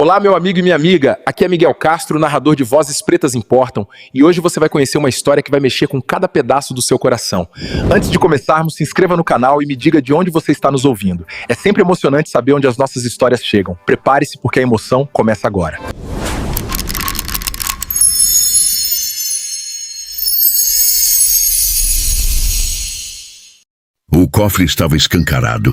Olá, meu amigo e minha amiga, aqui é Miguel Castro, narrador de Vozes Pretas Importam, e hoje você vai conhecer uma história que vai mexer com cada pedaço do seu coração. Antes de começarmos, se inscreva no canal e me diga de onde você está nos ouvindo. É sempre emocionante saber onde as nossas histórias chegam. Prepare-se porque a emoção começa agora. O cofre estava escancarado.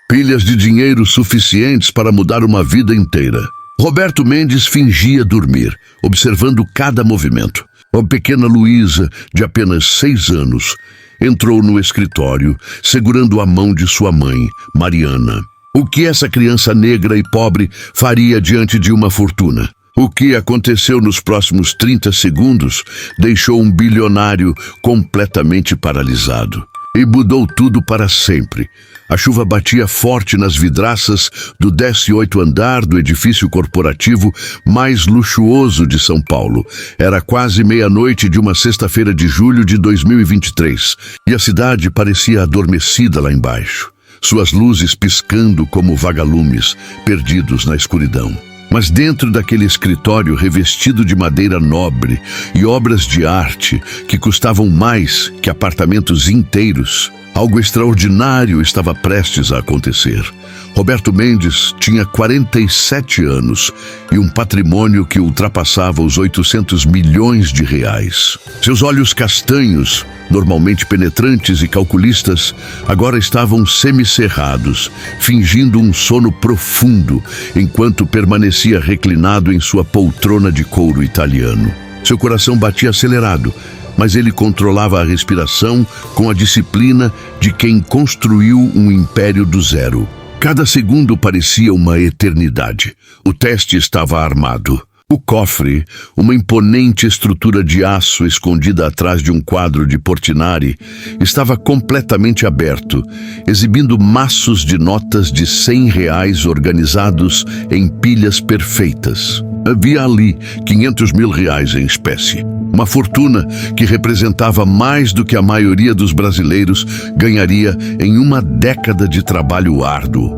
Pilhas de dinheiro suficientes para mudar uma vida inteira. Roberto Mendes fingia dormir, observando cada movimento. A pequena Luísa, de apenas 6 anos, entrou no escritório, segurando a mão de sua mãe, Mariana. O que essa criança negra e pobre faria diante de uma fortuna? O que aconteceu nos próximos 30 segundos deixou um bilionário completamente paralisado. E mudou tudo para sempre. A chuva batia forte nas vidraças do 18º andar do edifício corporativo mais luxuoso de São Paulo. Era quase meia-noite de uma sexta-feira de julho de 2023, e a cidade parecia adormecida lá embaixo, suas luzes piscando como vagalumes perdidos na escuridão. Mas dentro daquele escritório revestido de madeira nobre e obras de arte que custavam mais que apartamentos inteiros, algo extraordinário estava prestes a acontecer. Roberto Mendes tinha 47 anos e um patrimônio que ultrapassava os 800 milhões de reais. Seus olhos castanhos, normalmente penetrantes e calculistas, agora estavam semicerrados, fingindo um sono profundo, enquanto permanecia reclinado em sua poltrona de couro italiano. Seu coração batia acelerado, mas ele controlava a respiração com a disciplina de quem construiu um império do zero. Cada segundo parecia uma eternidade. O teste estava armado. O cofre, uma imponente estrutura de aço escondida atrás de um quadro de Portinari, estava completamente aberto, exibindo maços de notas de R$100 organizados em pilhas perfeitas. Havia ali R$500 mil em espécie. Uma fortuna que representava mais do que a maioria dos brasileiros ganharia em uma década de trabalho árduo.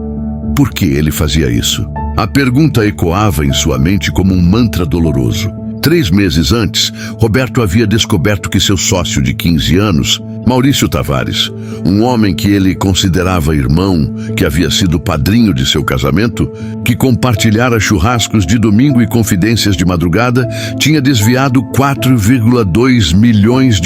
Por que ele fazia isso? A pergunta ecoava em sua mente como um mantra doloroso. 3 meses antes, Roberto havia descoberto que seu sócio de 15 anos, Maurício Tavares, um homem que ele considerava irmão, que havia sido padrinho de seu casamento, que compartilhara churrascos de domingo e confidências de madrugada, tinha desviado R$4,2 milhões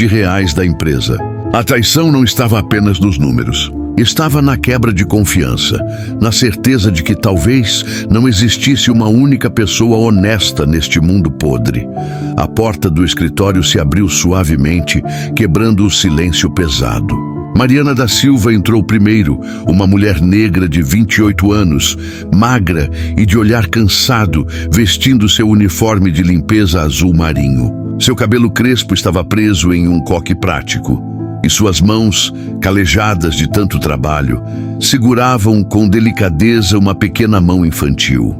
da empresa. A traição não estava apenas nos números. Estava na quebra de confiança, na certeza de que talvez não existisse uma única pessoa honesta neste mundo podre. A porta do escritório se abriu suavemente, quebrando o silêncio pesado. Mariana da Silva entrou primeiro, uma mulher negra de 28 anos, magra e de olhar cansado, vestindo seu uniforme de limpeza azul marinho. Seu cabelo crespo estava preso em um coque prático, e suas mãos, calejadas de tanto trabalho, seguravam com delicadeza uma pequena mão infantil.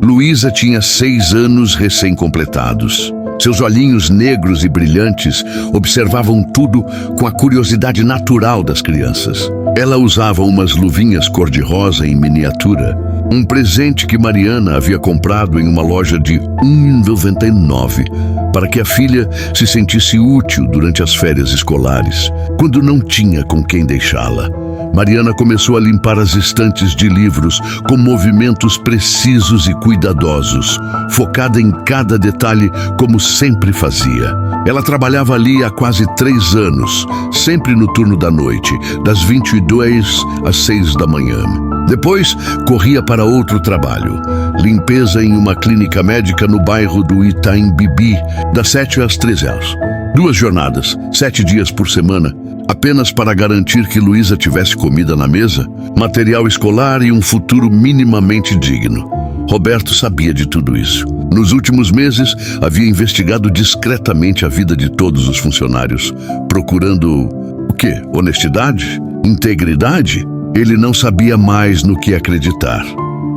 Luísa tinha 6 anos recém-completados. Seus olhinhos negros e brilhantes observavam tudo com a curiosidade natural das crianças. Ela usava umas luvinhas cor-de-rosa em miniatura, um presente que Mariana havia comprado em uma loja de R$1,99, para que a filha se sentisse útil durante as férias escolares, quando não tinha com quem deixá-la. Mariana começou a limpar as estantes de livros com movimentos precisos e cuidadosos, focada em cada detalhe como sempre fazia. Ela trabalhava ali há quase 3 anos, sempre no turno da noite, das 22 às 6 da manhã. Depois, corria para outro trabalho, limpeza em uma clínica médica no bairro do Itaim Bibi, das 7 às 13 horas. 2 jornadas, 7 dias por semana, apenas para garantir que Luísa tivesse comida na mesa, material escolar e um futuro minimamente digno. Roberto sabia de tudo isso. Nos últimos meses, havia investigado discretamente a vida de todos os funcionários, procurando o quê? Honestidade? Integridade? Ele não sabia mais no que acreditar.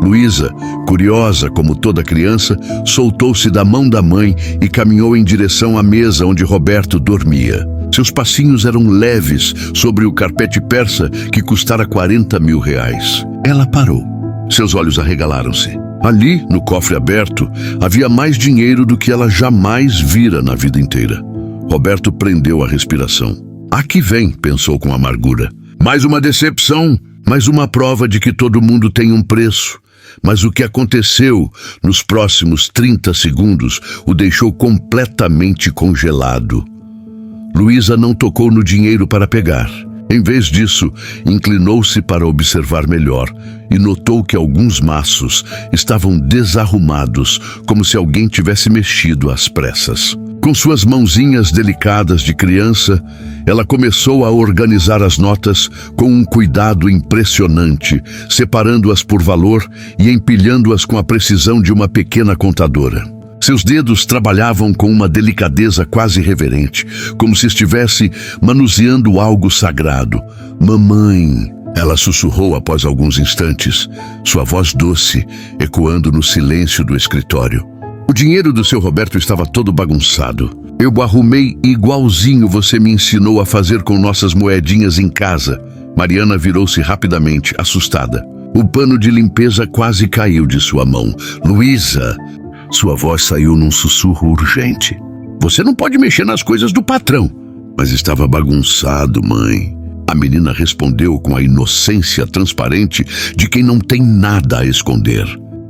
Luísa, curiosa como toda criança, soltou-se da mão da mãe e caminhou em direção à mesa onde Roberto dormia. Seus passinhos eram leves sobre o carpete persa que custara R$40 mil. Ela parou. Seus olhos arregalaram-se. Ali, no cofre aberto, havia mais dinheiro do que ela jamais vira na vida inteira. Roberto prendeu a respiração. Aqui vem, pensou com amargura. Mais uma decepção, mais uma prova de que todo mundo tem um preço. Mas o que aconteceu nos próximos 30 segundos o deixou completamente congelado. Luísa não tocou no dinheiro para pegar. Em vez disso, inclinou-se para observar melhor e notou que alguns maços estavam desarrumados, como se alguém tivesse mexido às pressas. Com suas mãozinhas delicadas de criança, ela começou a organizar as notas com um cuidado impressionante, separando-as por valor e empilhando-as com a precisão de uma pequena contadora. Seus dedos trabalhavam com uma delicadeza quase reverente, como se estivesse manuseando algo sagrado. "Mamãe", ela sussurrou após alguns instantes, sua voz doce ecoando no silêncio do escritório. O dinheiro do seu Roberto estava todo bagunçado. "Eu o arrumei igualzinho você me ensinou a fazer com nossas moedinhas em casa." Mariana virou-se rapidamente, assustada. O pano de limpeza quase caiu de sua mão. "Luísa!" Sua voz saiu num sussurro urgente. "Você não pode mexer nas coisas do patrão." "Mas estava bagunçado, mãe." A menina respondeu com a inocência transparente de quem não tem nada a esconder.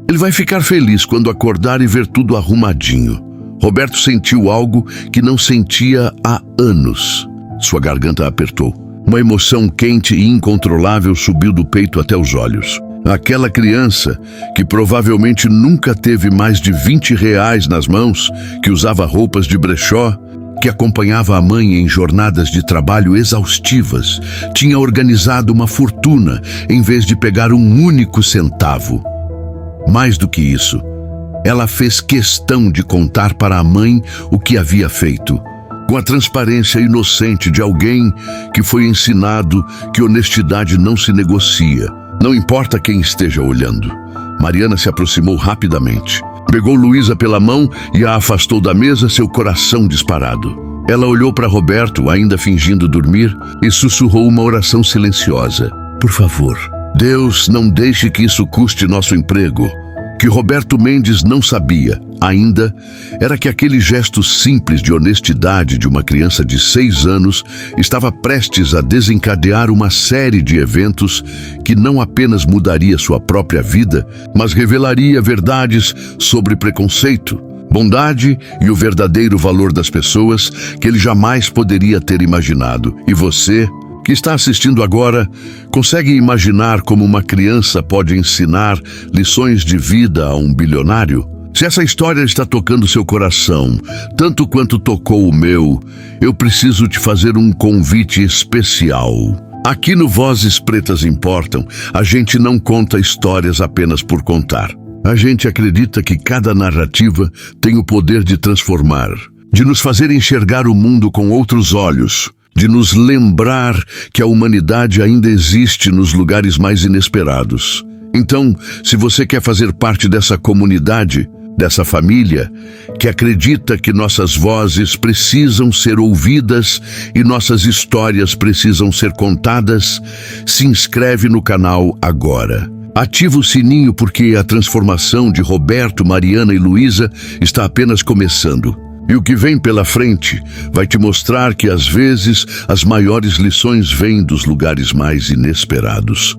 "Ele vai ficar feliz quando acordar e ver tudo arrumadinho." Roberto sentiu algo que não sentia há anos. Sua garganta apertou. Uma emoção quente e incontrolável subiu do peito até os olhos. Aquela criança, que provavelmente nunca teve mais de R$20 nas mãos, que usava roupas de brechó, que acompanhava a mãe em jornadas de trabalho exaustivas, tinha organizado uma fortuna em vez de pegar um único centavo. Mais do que isso, ela fez questão de contar para a mãe o que havia feito, com a transparência inocente de alguém que foi ensinado que honestidade não se negocia. Não importa quem esteja olhando. Mariana se aproximou rapidamente. Pegou Luísa pela mão e a afastou da mesa, seu coração disparado. Ela olhou para Roberto, ainda fingindo dormir, e sussurrou uma oração silenciosa. "Por favor, Deus, não deixe que isso custe nosso emprego." Que Roberto Mendes não sabia, ainda, era que aquele gesto simples de honestidade de uma criança de 6 anos estava prestes a desencadear uma série de eventos que não apenas mudaria sua própria vida, mas revelaria verdades sobre preconceito, bondade e o verdadeiro valor das pessoas que ele jamais poderia ter imaginado. E você, que está assistindo agora, consegue imaginar como uma criança pode ensinar lições de vida a um bilionário? Se essa história está tocando seu coração, tanto quanto tocou o meu, eu preciso te fazer um convite especial. Aqui no Vozes Pretas Importam, a gente não conta histórias apenas por contar. A gente acredita que cada narrativa tem o poder de transformar, de nos fazer enxergar o mundo com outros olhos, de nos lembrar que a humanidade ainda existe nos lugares mais inesperados. Então, se você quer fazer parte dessa comunidade, dessa família, que acredita que nossas vozes precisam ser ouvidas e nossas histórias precisam ser contadas, se inscreve no canal agora. Ativa o sininho porque a transformação de Roberto, Mariana e Luísa está apenas começando. E o que vem pela frente vai te mostrar que, às vezes, as maiores lições vêm dos lugares mais inesperados.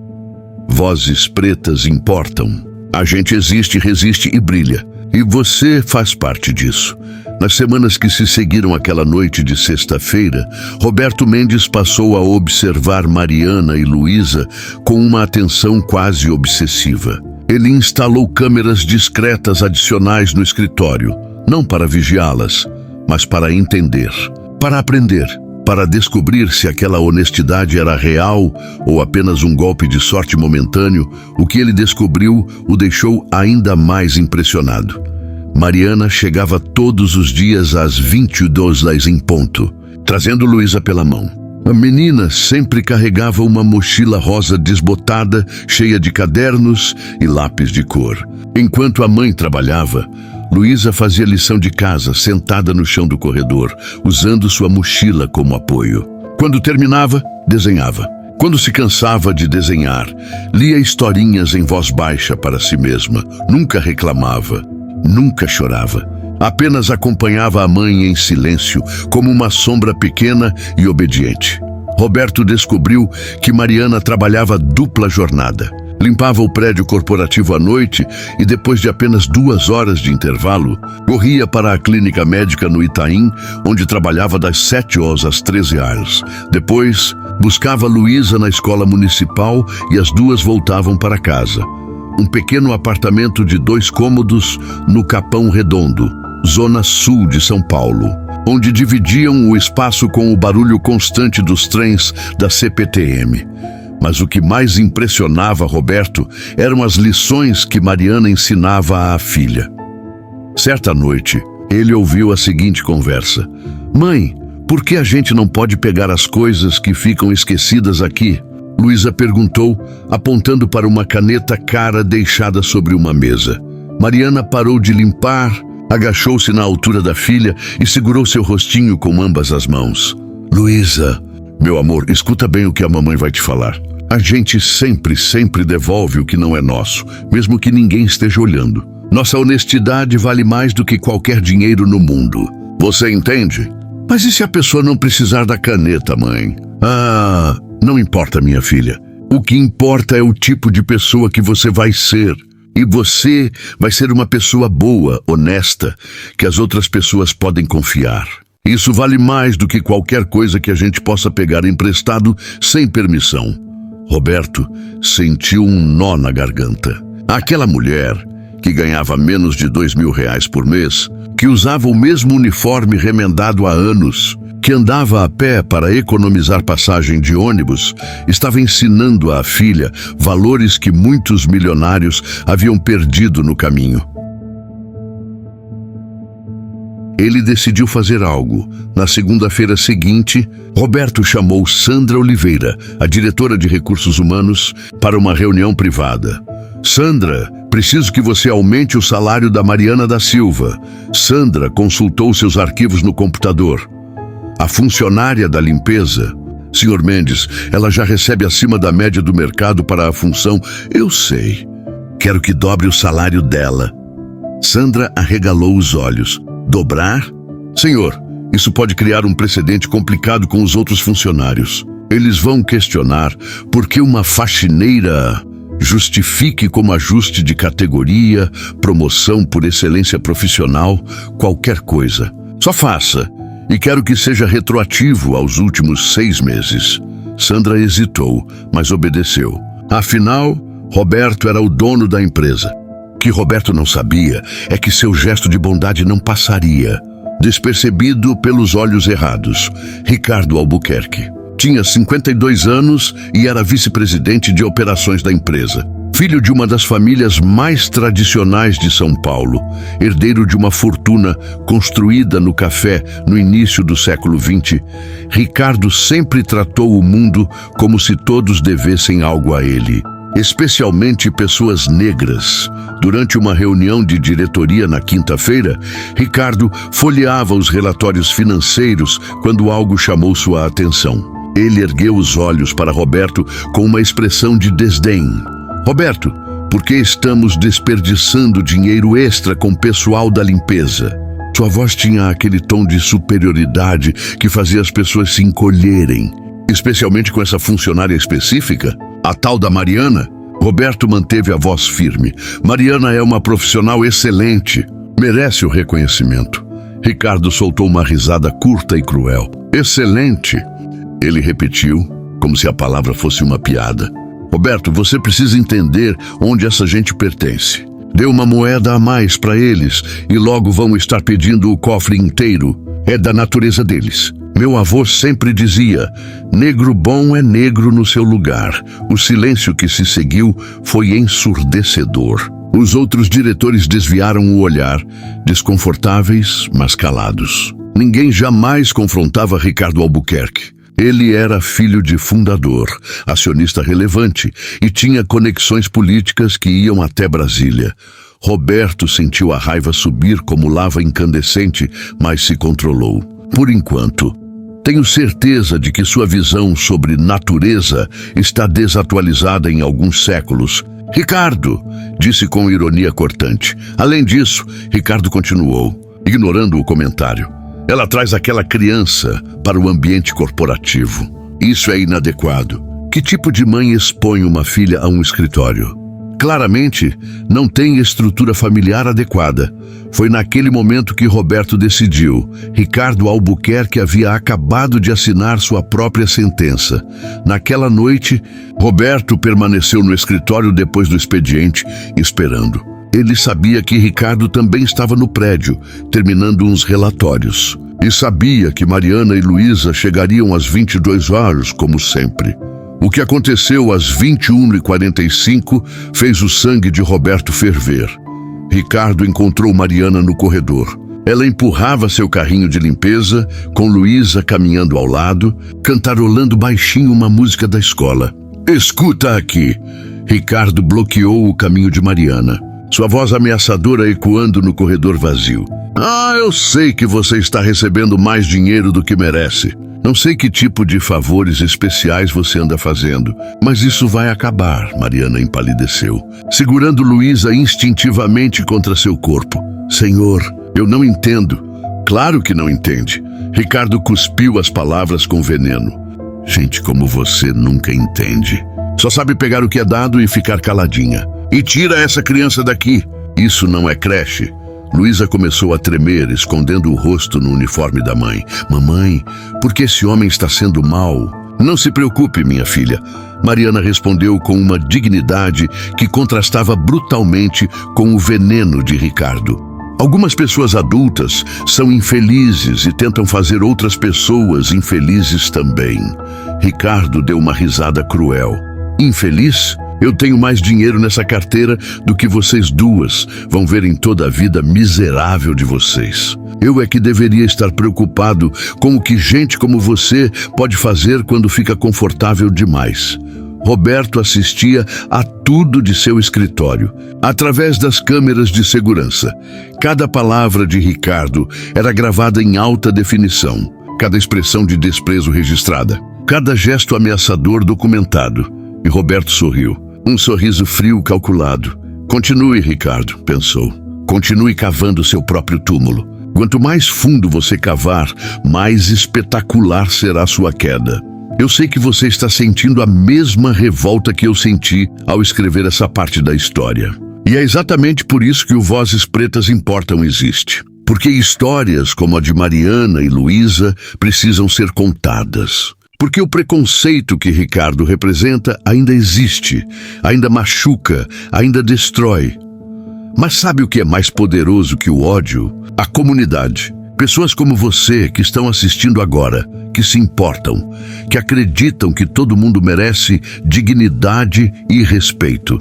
Vozes Pretas Importam. A gente existe, resiste e brilha. E você faz parte disso. Nas semanas que se seguiram àquela noite de sexta-feira, Roberto Mendes passou a observar Mariana e Luísa com uma atenção quase obsessiva. Ele instalou câmeras discretas adicionais no escritório, não para vigiá-las, mas para entender, para aprender, para descobrir se aquela honestidade era real ou apenas um golpe de sorte momentâneo. O que ele descobriu o deixou ainda mais impressionado. Mariana chegava todos os dias às 22h em ponto, trazendo Luísa pela mão. A menina sempre carregava uma mochila rosa desbotada, cheia de cadernos e lápis de cor. Enquanto a mãe trabalhava, Luísa fazia lição de casa, sentada no chão do corredor, usando sua mochila como apoio. Quando terminava, desenhava. Quando se cansava de desenhar, lia historinhas em voz baixa para si mesma. Nunca reclamava, nunca chorava. Apenas acompanhava a mãe em silêncio, como uma sombra pequena e obediente. Roberto descobriu que Mariana trabalhava dupla jornada. Limpava o prédio corporativo à noite e, depois de apenas 2 horas de intervalo, corria para a clínica médica no Itaim, onde trabalhava das 7 horas às 13 horas. Depois, buscava Luísa na escola municipal e as duas voltavam para casa. Um pequeno apartamento de 2 cômodos no Capão Redondo, zona sul de São Paulo, onde dividiam o espaço com o barulho constante dos trens da CPTM. Mas o que mais impressionava Roberto eram as lições que Mariana ensinava à filha. Certa noite, ele ouviu a seguinte conversa: "Mãe, por que a gente não pode pegar as coisas que ficam esquecidas aqui?" Luísa perguntou, apontando para uma caneta cara deixada sobre uma mesa. Mariana parou de limpar, agachou-se na altura da filha e segurou seu rostinho com ambas as mãos. "Luísa, meu amor, escuta bem o que a mamãe vai te falar. A gente sempre devolve o que não é nosso, mesmo que ninguém esteja olhando. Nossa honestidade vale mais do que qualquer dinheiro no mundo. Você entende? Mas e se a pessoa não precisar da caneta, mãe?" "Ah, não importa, minha filha. O que importa é o tipo de pessoa que você vai ser. E você vai ser uma pessoa boa, honesta, que as outras pessoas podem confiar. Isso vale mais do que qualquer coisa que a gente possa pegar emprestado sem permissão." Roberto sentiu um nó na garganta. Aquela mulher, que ganhava menos de R$2.000 por mês, que usava o mesmo uniforme remendado há anos, que andava a pé para economizar passagem de ônibus, estava ensinando à filha valores que muitos milionários haviam perdido no caminho. Ele decidiu fazer algo. Na segunda-feira seguinte, Roberto chamou Sandra Oliveira, a diretora de recursos humanos, para uma reunião privada. "Sandra, preciso que você aumente o salário da Mariana da Silva." Sandra consultou seus arquivos no computador. "A funcionária da limpeza? Senhor Mendes, ela já recebe acima da média do mercado para a função." "Eu sei. Quero que dobre o salário dela." Sandra arregalou os olhos. "Dobrar? Senhor, isso pode criar um precedente complicado com os outros funcionários. Eles vão questionar por que uma faxineira justifique como ajuste de categoria, promoção por excelência profissional, qualquer coisa. Só faça, e quero que seja retroativo aos últimos 6 meses. Sandra hesitou, mas obedeceu. Afinal, Roberto era o dono da empresa. O que Roberto não sabia é que seu gesto de bondade não passaria despercebido pelos olhos errados. Ricardo Albuquerque tinha 52 anos e era vice-presidente de operações da empresa. Filho de uma das famílias mais tradicionais de São Paulo, herdeiro de uma fortuna construída no café no início do século XX, Ricardo sempre tratou o mundo como se todos devessem algo a ele, especialmente pessoas negras. Durante uma reunião de diretoria na quinta-feira, Ricardo folheava os relatórios financeiros quando algo chamou sua atenção. Ele ergueu os olhos para Roberto com uma expressão de desdém. "Roberto, por que estamos desperdiçando dinheiro extra com o pessoal da limpeza?" Sua voz tinha aquele tom de superioridade que fazia as pessoas se encolherem, especialmente com essa funcionária específica, a tal da Mariana. Roberto manteve a voz firme. "Mariana é uma profissional excelente. Merece o reconhecimento." Ricardo soltou uma risada curta e cruel. "Excelente?" Ele repetiu, como se a palavra fosse uma piada. "Roberto, você precisa entender onde essa gente pertence. Dê uma moeda a mais para eles e logo vão estar pedindo o cofre inteiro. É da natureza deles. Meu avô sempre dizia, negro bom é negro no seu lugar." O silêncio que se seguiu foi ensurdecedor. Os outros diretores desviaram o olhar, desconfortáveis, mas calados. Ninguém jamais confrontava Ricardo Albuquerque. Ele era filho de fundador, acionista relevante e tinha conexões políticas que iam até Brasília. Roberto sentiu a raiva subir como lava incandescente, mas se controlou. Por enquanto, Tenho certeza de que sua visão sobre natureza está desatualizada em alguns séculos. Ricardo, disse com ironia cortante. Além disso, Ricardo continuou, ignorando o comentário. Ela traz aquela criança para o ambiente corporativo. Isso é inadequado. Que tipo de mãe expõe uma filha a um escritório? Claramente, não tem estrutura familiar adequada. Foi naquele momento que Roberto decidiu. Ricardo Albuquerque havia acabado de assinar sua própria sentença. Naquela noite, Roberto permaneceu no escritório depois do expediente, esperando. Ele sabia que Ricardo também estava no prédio, terminando uns relatórios. E sabia que Mariana e Luísa chegariam às 22 horas, como sempre. O que aconteceu às 21h45 fez o sangue de Roberto ferver. Ricardo encontrou Mariana no corredor. Ela empurrava seu carrinho de limpeza, com Luísa caminhando ao lado, cantarolando baixinho uma música da escola. Escuta aqui! Ricardo bloqueou o caminho de Mariana, sua voz ameaçadora ecoando no corredor vazio. Eu sei que você está recebendo mais dinheiro do que merece. Não sei que tipo de favores especiais você anda fazendo, mas isso vai acabar, Mariana empalideceu, segurando Luísa instintivamente contra seu corpo. Senhor, eu não entendo. Claro que não entende. Ricardo cuspiu as palavras com veneno. Gente como você nunca entende. Só sabe pegar o que é dado e ficar caladinha. E tira essa criança daqui. Isso não é creche. Luísa começou a tremer, escondendo o rosto no uniforme da mãe. Mamãe, por que esse homem está sendo mau? Não se preocupe, minha filha. Mariana respondeu com uma dignidade que contrastava brutalmente com o veneno de Ricardo. Algumas pessoas adultas são infelizes e tentam fazer outras pessoas infelizes também. Ricardo deu uma risada cruel. Infeliz? Eu tenho mais dinheiro nessa carteira do que vocês duas vão ver em toda a vida miserável de vocês. Eu é que deveria estar preocupado com o que gente como você pode fazer quando fica confortável demais. Roberto assistia a tudo de seu escritório, através das câmeras de segurança. Cada palavra de Ricardo era gravada em alta definição, cada expressão de desprezo registrada, cada gesto ameaçador documentado. E Roberto sorriu. Um sorriso frio calculado. Continue, Ricardo, pensou. Continue cavando seu próprio túmulo. Quanto mais fundo você cavar, mais espetacular será sua queda. Eu sei que você está sentindo a mesma revolta que eu senti ao escrever essa parte da história. E é exatamente por isso que o Vozes Pretas Importam existe. Porque histórias como a de Mariana e Luísa precisam ser contadas. Porque o preconceito que Ricardo representa ainda existe, ainda machuca, ainda destrói. Mas sabe o que é mais poderoso que o ódio? A comunidade. Pessoas como você que estão assistindo agora, que se importam, que acreditam que todo mundo merece dignidade e respeito.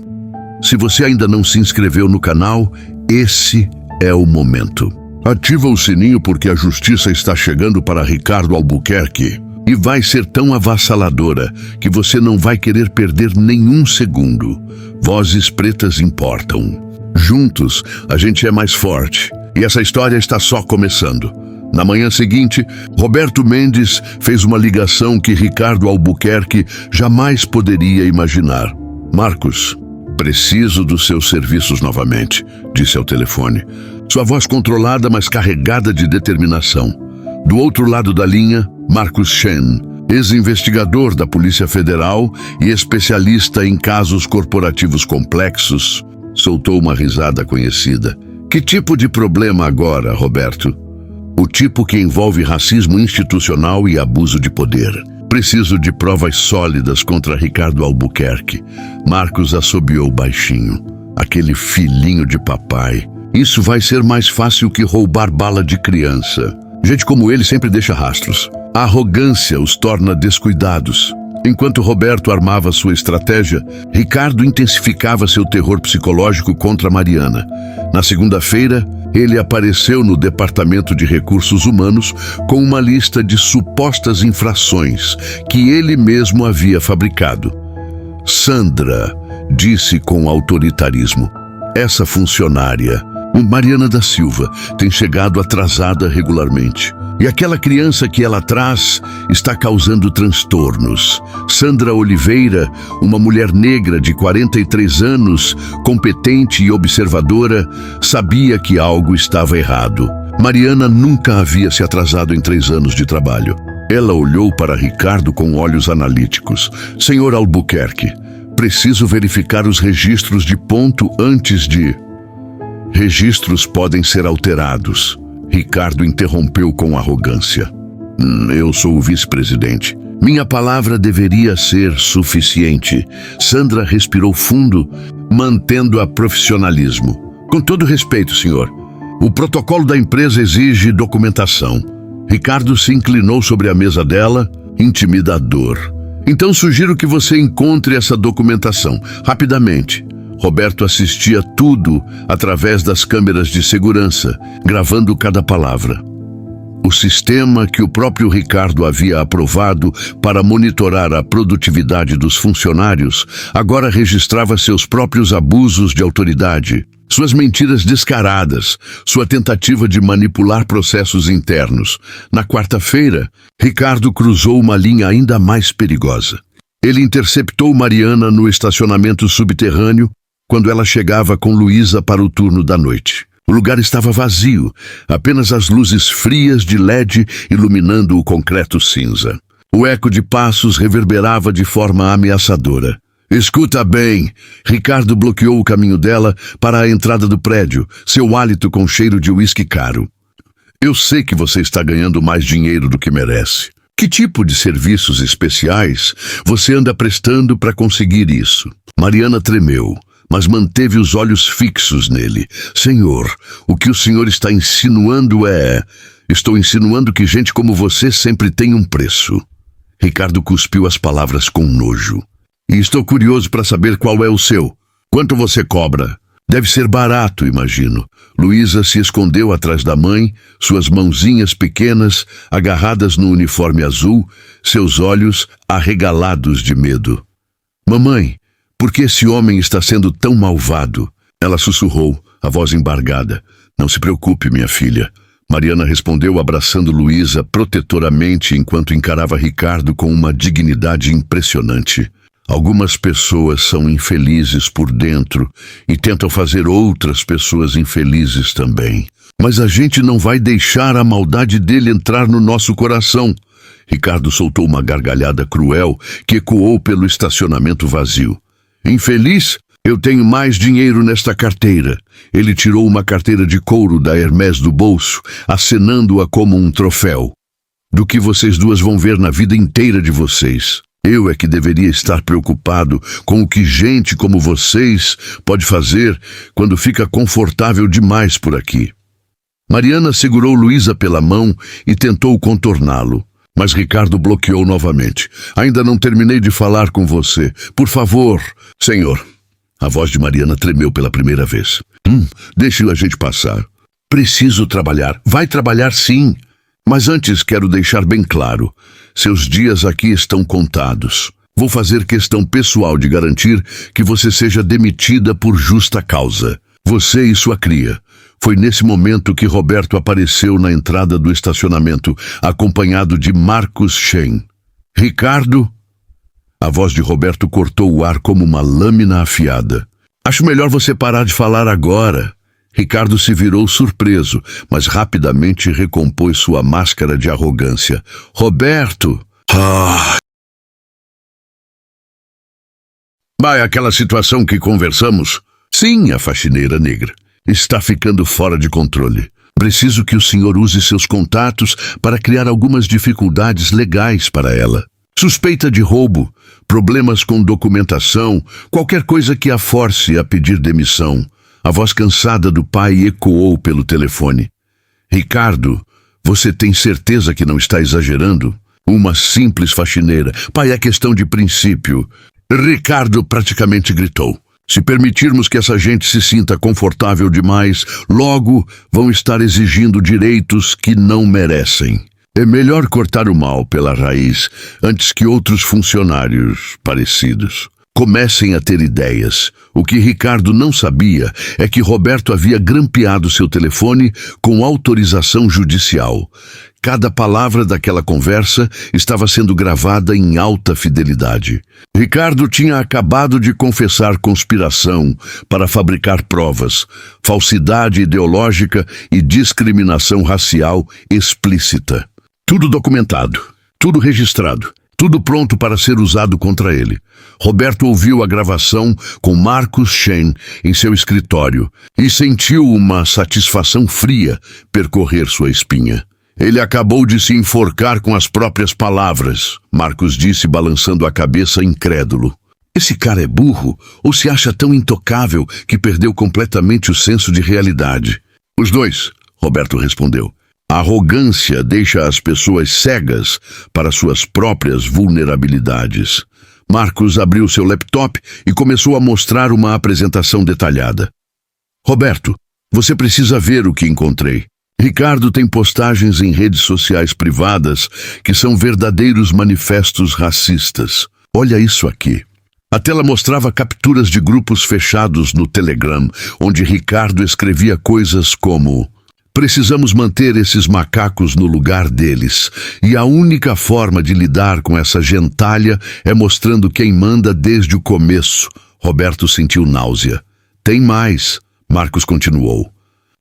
Se você ainda não se inscreveu no canal, esse é o momento. Ativa o sininho porque a justiça está chegando para Ricardo Albuquerque. E vai ser tão avassaladora que você não vai querer perder nenhum segundo. Vozes Pretas Importam. Juntos, a gente é mais forte. E essa história está só começando. Na manhã seguinte, Roberto Mendes fez uma ligação que Ricardo Albuquerque jamais poderia imaginar. Marcos, preciso dos seus serviços novamente, disse ao telefone. Sua voz controlada, mas carregada de determinação. Do outro lado da linha, Marcos Shen, ex-investigador da Polícia Federal e especialista em casos corporativos complexos, soltou uma risada conhecida. Que tipo de problema agora, Roberto? O tipo que envolve racismo institucional e abuso de poder. Preciso de provas sólidas contra Ricardo Albuquerque. Marcos assobiou baixinho. Aquele filhinho de papai. Isso vai ser mais fácil que roubar bala de criança. Gente como ele sempre deixa rastros. A arrogância os torna descuidados. Enquanto Roberto armava sua estratégia, Ricardo intensificava seu terror psicológico contra Mariana. Na segunda-feira, ele apareceu no Departamento de Recursos Humanos com uma lista de supostas infrações que ele mesmo havia fabricado. Sandra, disse com autoritarismo, essa funcionária, Mariana da Silva, tem chegado atrasada regularmente. E aquela criança que ela traz está causando transtornos. Sandra Oliveira, uma mulher negra de 43 anos, competente e observadora, sabia que algo estava errado. Mariana nunca havia se atrasado em 3 anos de trabalho. Ela olhou para Ricardo com olhos analíticos. Senhor Albuquerque, preciso verificar os registros de ponto antes de... Registros podem ser alterados. Ricardo interrompeu com arrogância. Eu sou o vice-presidente. Minha palavra deveria ser suficiente. Sandra respirou fundo, mantendo a profissionalismo. Com todo respeito, senhor, o protocolo da empresa exige documentação. Ricardo se inclinou sobre a mesa dela, intimidador. Então sugiro que você encontre essa documentação, rapidamente. Roberto assistia tudo através das câmeras de segurança, gravando cada palavra. O sistema que o próprio Ricardo havia aprovado para monitorar a produtividade dos funcionários agora registrava seus próprios abusos de autoridade, suas mentiras descaradas, sua tentativa de manipular processos internos. Na quarta-feira, Ricardo cruzou uma linha ainda mais perigosa. Ele interceptou Mariana no estacionamento subterrâneo quando ela chegava com Luísa para o turno da noite. O lugar estava vazio, apenas as luzes frias de LED iluminando o concreto cinza. O eco de passos reverberava de forma ameaçadora. Escuta bem! Ricardo bloqueou o caminho dela para a entrada do prédio, seu hálito com cheiro de uísque caro. Eu sei que você está ganhando mais dinheiro do que merece. Que tipo de serviços especiais você anda prestando para conseguir isso? Mariana tremeu, mas manteve os olhos fixos nele. Senhor, o que o senhor está insinuando é... Estou insinuando que gente como você sempre tem um preço. Ricardo cuspiu as palavras com nojo. E estou curioso para saber qual é o seu. Quanto você cobra? Deve ser barato, imagino. Luísa se escondeu atrás da mãe, suas mãozinhas pequenas agarradas no uniforme azul, seus olhos arregalados de medo. Mamãe, por que esse homem está sendo tão malvado? Ela sussurrou, a voz embargada. Não se preocupe, minha filha. Mariana respondeu abraçando Luísa protetoramente enquanto encarava Ricardo com uma dignidade impressionante. Algumas pessoas são infelizes por dentro e tentam fazer outras pessoas infelizes também. Mas a gente não vai deixar a maldade dele entrar no nosso coração. Ricardo soltou uma gargalhada cruel que ecoou pelo estacionamento vazio. Infeliz? Eu tenho mais dinheiro nesta carteira. Ele tirou uma carteira de couro da Hermès do bolso, acenando-a como um troféu. Do que vocês duas vão ver na vida inteira de vocês. Eu é que deveria estar preocupado com o que gente como vocês pode fazer quando fica confortável demais por aqui. Mariana segurou Luísa pela mão e tentou contorná-lo, mas Ricardo bloqueou novamente. Ainda não terminei de falar com você. Por favor, senhor. A voz de Mariana tremeu pela primeira vez. Deixe a gente passar. Preciso trabalhar. Vai trabalhar sim. Mas antes quero deixar bem claro, seus dias aqui estão contados. Vou fazer questão pessoal de garantir que você seja demitida por justa causa. Você e sua cria. Foi nesse momento que Roberto apareceu na entrada do estacionamento, acompanhado de Marcos Shen. Ricardo? A voz de Roberto cortou o ar como uma lâmina afiada. Acho melhor você parar de falar agora. Ricardo se virou surpreso, mas rapidamente recompôs sua máscara de arrogância. Roberto! Vai, aquela situação que conversamos? Sim, a faxineira negra. Está ficando fora de controle. Preciso que o senhor use seus contatos para criar algumas dificuldades legais para ela. Suspeita de roubo, problemas com documentação, qualquer coisa que a force a pedir demissão. A voz cansada do pai ecoou pelo telefone. Ricardo, você tem certeza que não está exagerando? Uma simples faxineira. Pai, é questão de princípio. Ricardo praticamente gritou. Se permitirmos que essa gente se sinta confortável demais, logo vão estar exigindo direitos que não merecem. É melhor cortar o mal pela raiz antes que outros funcionários parecidos comecem a ter ideias. O que Ricardo não sabia é que Roberto havia grampeado seu telefone com autorização judicial. cada palavra daquela conversa estava sendo gravada em alta fidelidade. Ricardo tinha acabado de confessar conspiração para fabricar provas, falsidade ideológica e discriminação racial explícita. Tudo documentado, tudo registrado, tudo pronto para ser usado contra ele. Roberto ouviu a gravação com Marcus Shane em seu escritório e sentiu uma satisfação fria percorrer sua espinha. Ele acabou de se enforcar com as próprias palavras, Marcus disse balançando a cabeça incrédulo. Esse cara é burro ou se acha tão intocável que perdeu completamente o senso de realidade? Os dois, Roberto respondeu. A arrogância deixa as pessoas cegas para suas próprias vulnerabilidades. Marcus abriu seu laptop e começou a mostrar uma apresentação detalhada. Roberto, você precisa ver o que encontrei. Ricardo tem postagens em redes sociais privadas que são verdadeiros manifestos racistas. Olha isso aqui. A tela mostrava capturas de grupos fechados no Telegram, onde Ricardo escrevia coisas como: precisamos manter esses macacos no lugar deles, e a única forma de lidar com essa gentalha é mostrando quem manda desde o começo. Roberto sentiu náusea. Tem mais, Marcos continuou.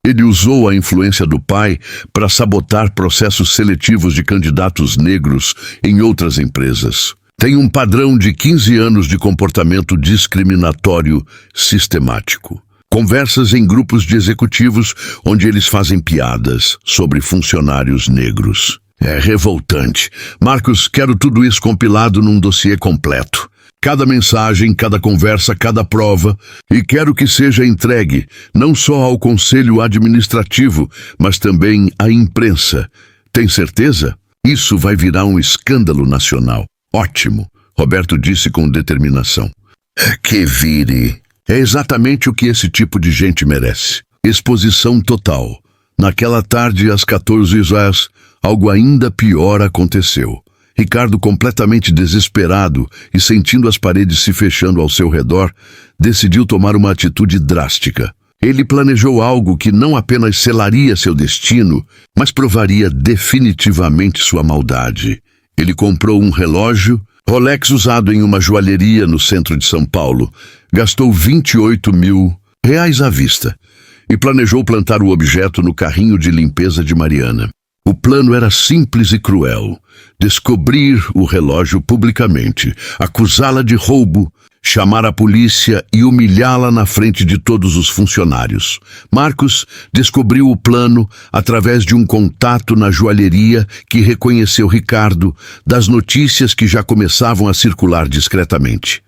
Ele usou a influência do pai para sabotar processos seletivos de candidatos negros em outras empresas. Tem um padrão de 15 anos de comportamento discriminatório sistemático. Conversas em grupos de executivos onde eles fazem piadas sobre funcionários negros. É revoltante. Marcos, quero tudo isso compilado num dossiê completo. Cada mensagem, cada conversa, cada prova. E quero que seja entregue não só ao Conselho Administrativo, mas também à imprensa. Tem certeza? Isso vai virar um escândalo nacional. Ótimo, Roberto disse com determinação. Que vire. É exatamente o que esse tipo de gente merece. Exposição total. Naquela tarde, às 14h, algo ainda pior aconteceu. Ricardo, completamente desesperado e sentindo as paredes se fechando ao seu redor, decidiu tomar uma atitude drástica. Ele planejou algo que não apenas selaria seu destino, mas provaria definitivamente sua maldade. Ele comprou um relógio Rolex usado em uma joalheria no centro de São Paulo. Gastou R$28.000 à vista e planejou plantar o objeto no carrinho de limpeza de Mariana. O plano era simples e cruel. Descobrir o relógio publicamente, acusá-la de roubo, chamar a polícia e humilhá-la na frente de todos os funcionários. Marcos descobriu o plano através de um contato na joalheria que reconheceu Ricardo das notícias que já começavam a circular discretamente.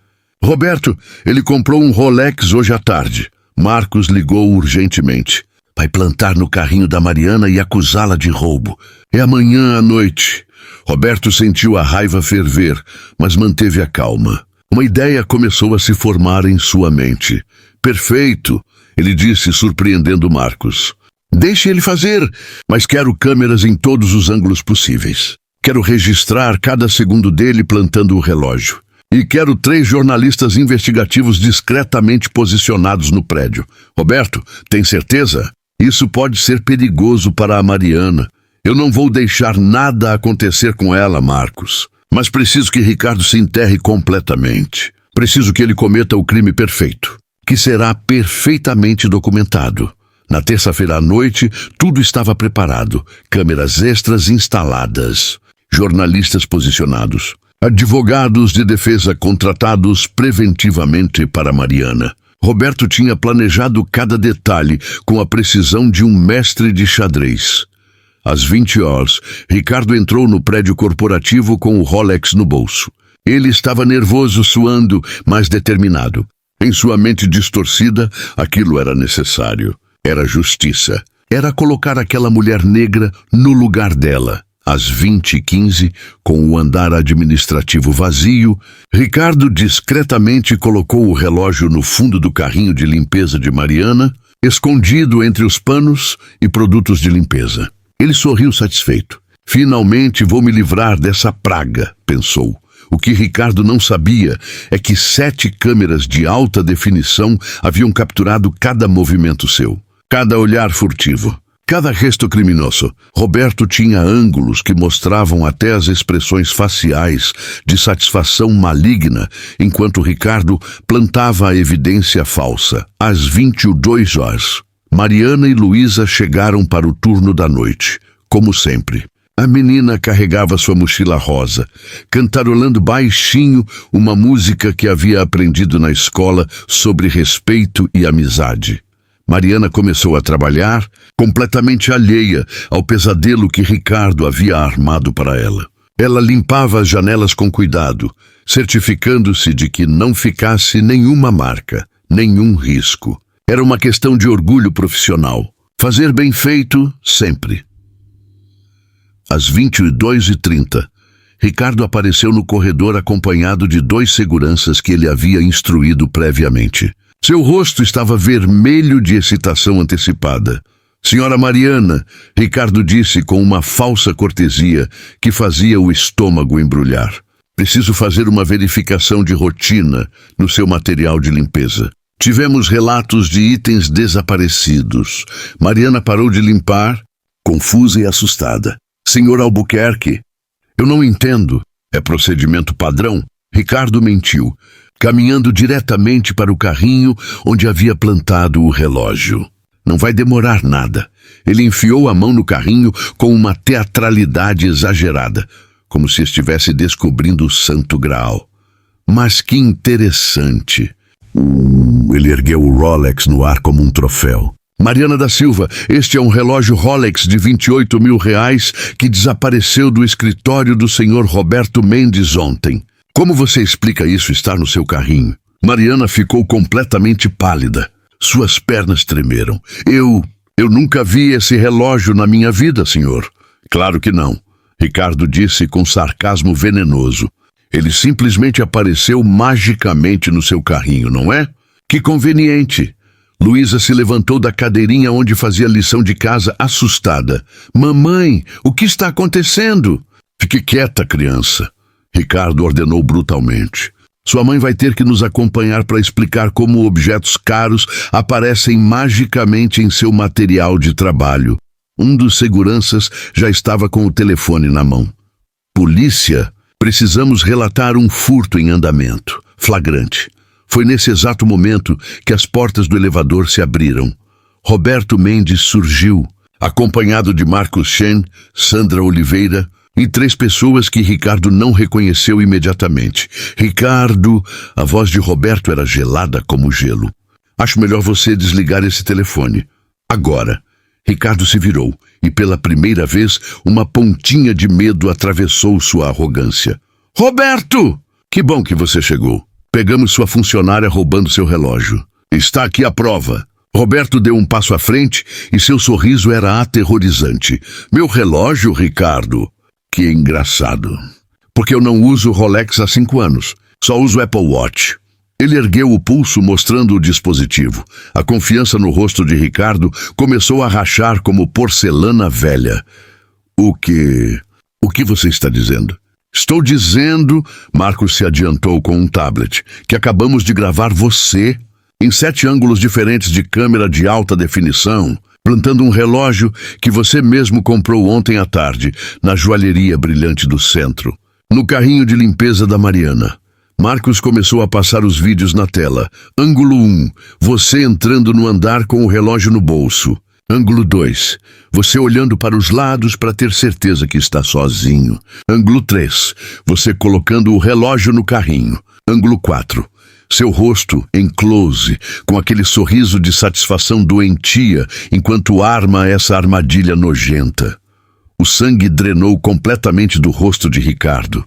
Roberto, ele comprou um Rolex hoje à tarde. Marcos ligou urgentemente. Vai plantar no carrinho da Mariana e acusá-la de roubo. É amanhã à noite. Roberto sentiu a raiva ferver, mas manteve a calma. Uma ideia começou a se formar em sua mente. Perfeito, ele disse, surpreendendo Marcos. Deixe ele fazer, mas quero câmeras em todos os ângulos possíveis. Quero registrar cada segundo dele plantando o relógio. E quero 3 jornalistas investigativos discretamente posicionados no prédio. Roberto, tem certeza? Isso pode ser perigoso para a Mariana. Eu não vou deixar nada acontecer com ela, Marcos. Mas preciso que Ricardo se enterre completamente. Preciso que ele cometa o crime perfeito, que será perfeitamente documentado. Na terça-feira à noite, tudo estava preparado. Câmeras extras instaladas. Jornalistas posicionados. Advogados de defesa contratados preventivamente para Mariana. Roberto tinha planejado cada detalhe com a precisão de um mestre de xadrez. Às 20h, Ricardo entrou no prédio corporativo com o Rolex no bolso. Ele estava nervoso, suando, mas determinado. Em sua mente distorcida, aquilo era necessário. Era justiça. Era colocar aquela mulher negra no lugar dela. Às 20h15, com o andar administrativo vazio, Ricardo discretamente colocou o relógio no fundo do carrinho de limpeza de Mariana, escondido entre os panos e produtos de limpeza. Ele sorriu satisfeito. Finalmente vou me livrar dessa praga, pensou. O que Ricardo não sabia é que 7 câmeras de alta definição haviam capturado cada movimento seu, cada olhar furtivo, Cada gesto criminoso, Roberto tinha ângulos que mostravam até as expressões faciais de satisfação maligna, enquanto Ricardo plantava a evidência falsa. Às 22 horas, Mariana e Luísa chegaram para o turno da noite, como sempre. A menina carregava sua mochila rosa, cantarolando baixinho uma música que havia aprendido na escola sobre respeito e amizade. Mariana começou a trabalhar, completamente alheia ao pesadelo que Ricardo havia armado para ela. Ela limpava as janelas com cuidado, certificando-se de que não ficasse nenhuma marca, nenhum risco. Era uma questão de orgulho profissional. Fazer bem feito, sempre. Às 22h30, Ricardo apareceu no corredor acompanhado de 2 seguranças que ele havia instruído previamente. Seu rosto estava vermelho de excitação antecipada. Senhora Mariana, Ricardo disse com uma falsa cortesia que fazia o estômago embrulhar. Preciso fazer uma verificação de rotina no seu material de limpeza. Tivemos relatos de itens desaparecidos. Mariana parou de limpar, confusa e assustada. Senhor Albuquerque, eu não entendo. É procedimento padrão? Ricardo mentiu, caminhando diretamente para o carrinho onde havia plantado o relógio. Não vai demorar nada. Ele enfiou a mão no carrinho com uma teatralidade exagerada, como se estivesse descobrindo o Santo Graal. Mas que interessante. Ele ergueu o Rolex no ar como um troféu. Mariana da Silva, este é um relógio Rolex de R$28 mil que desapareceu do escritório do senhor Roberto Mendes ontem. Como você explica isso estar no seu carrinho? Mariana ficou completamente pálida. Suas pernas tremeram. Eu nunca vi esse relógio na minha vida, senhor. Claro que não. Ricardo disse com sarcasmo venenoso. Ele simplesmente apareceu magicamente no seu carrinho, não é? Que conveniente. Luísa se levantou da cadeirinha onde fazia lição de casa, assustada. Mamãe, o que está acontecendo? Fique quieta, criança. Ricardo ordenou brutalmente. Sua mãe vai ter que nos acompanhar para explicar como objetos caros aparecem magicamente em seu material de trabalho. Um dos seguranças já estava com o telefone na mão. Polícia, precisamos relatar um furto em andamento, flagrante. Foi nesse exato momento que as portas do elevador se abriram. Roberto Mendes surgiu, acompanhado de Marcos Chen, Sandra Oliveira e 3 pessoas que Ricardo não reconheceu imediatamente. Ricardo, a voz de Roberto era gelada como gelo. Acho melhor você desligar esse telefone. Agora. Ricardo se virou e pela primeira vez uma pontinha de medo atravessou sua arrogância. Roberto! Que bom que você chegou. Pegamos sua funcionária roubando seu relógio. Está aqui a prova. Roberto deu um passo à frente e seu sorriso era aterrorizante. Meu relógio, Ricardo? Que engraçado. Porque eu não uso Rolex há 5 anos. Só uso Apple Watch. Ele ergueu o pulso mostrando o dispositivo. A confiança no rosto de Ricardo começou a rachar como porcelana velha. O que você está dizendo? Estou dizendo, Marcos se adiantou com um tablet, que acabamos de gravar você em 7 ângulos diferentes de câmera de alta definição, plantando um relógio que você mesmo comprou ontem à tarde, na joalheria brilhante do centro, no carrinho de limpeza da Mariana. Marcos começou a passar os vídeos na tela. Ângulo 1, você entrando no andar com o relógio no bolso. Ângulo 2, você olhando para os lados para ter certeza que está sozinho. Ângulo 3, você colocando o relógio no carrinho. Ângulo 4, seu rosto em close, com aquele sorriso de satisfação doentia, enquanto arma essa armadilha nojenta. O sangue drenou completamente do rosto de Ricardo.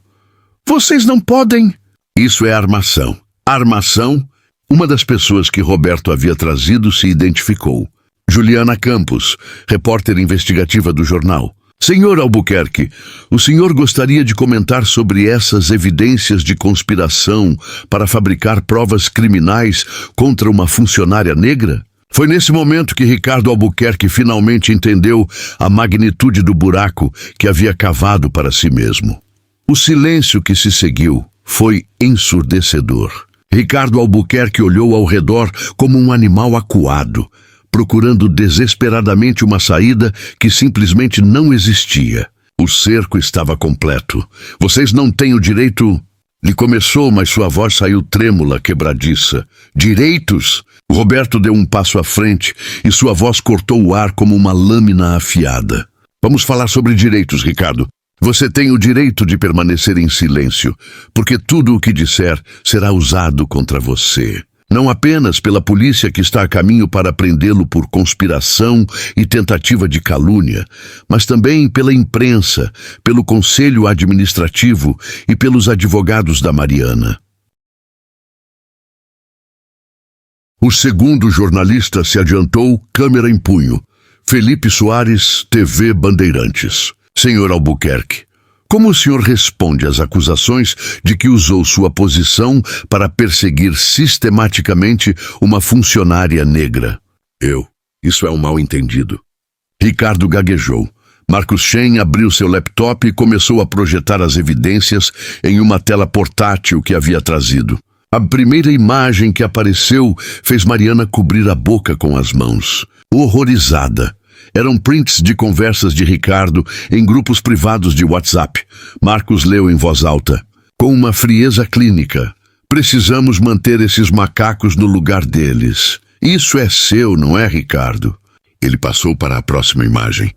Vocês não podem... Isso é armação. Armação, uma das pessoas que Roberto havia trazido se identificou. Juliana Campos, repórter investigativa do jornal. Senhor Albuquerque, o senhor gostaria de comentar sobre essas evidências de conspiração para fabricar provas criminais contra uma funcionária negra? Foi nesse momento que Ricardo Albuquerque finalmente entendeu a magnitude do buraco que havia cavado para si mesmo. O silêncio que se seguiu foi ensurdecedor. Ricardo Albuquerque olhou ao redor como um animal acuado, procurando desesperadamente uma saída que simplesmente não existia. O cerco estava completo. Vocês não têm o direito... Ele começou, mas sua voz saiu trêmula, quebradiça. Direitos? Roberto deu um passo à frente e sua voz cortou o ar como uma lâmina afiada. Vamos falar sobre direitos, Ricardo. Você tem o direito de permanecer em silêncio, porque tudo o que disser será usado contra você. Não apenas pela polícia que está a caminho para prendê-lo por conspiração e tentativa de calúnia, mas também pela imprensa, pelo conselho administrativo e pelos advogados da Mariana. O segundo jornalista se adiantou, câmera em punho. Felipe Soares, TV Bandeirantes. Senhor Albuquerque, como o senhor responde às acusações de que usou sua posição para perseguir sistematicamente uma funcionária negra? Isso é um mal-entendido. Ricardo gaguejou. Marcos Shen abriu seu laptop e começou a projetar as evidências em uma tela portátil que havia trazido. A primeira imagem que apareceu fez Mariana cobrir a boca com as mãos. Horrorizada. Eram prints de conversas de Ricardo em grupos privados de WhatsApp. Marcos leu em voz alta. Com uma frieza clínica. Precisamos manter esses macacos no lugar deles. Isso é seu, não é, Ricardo? Ele passou para a próxima imagem.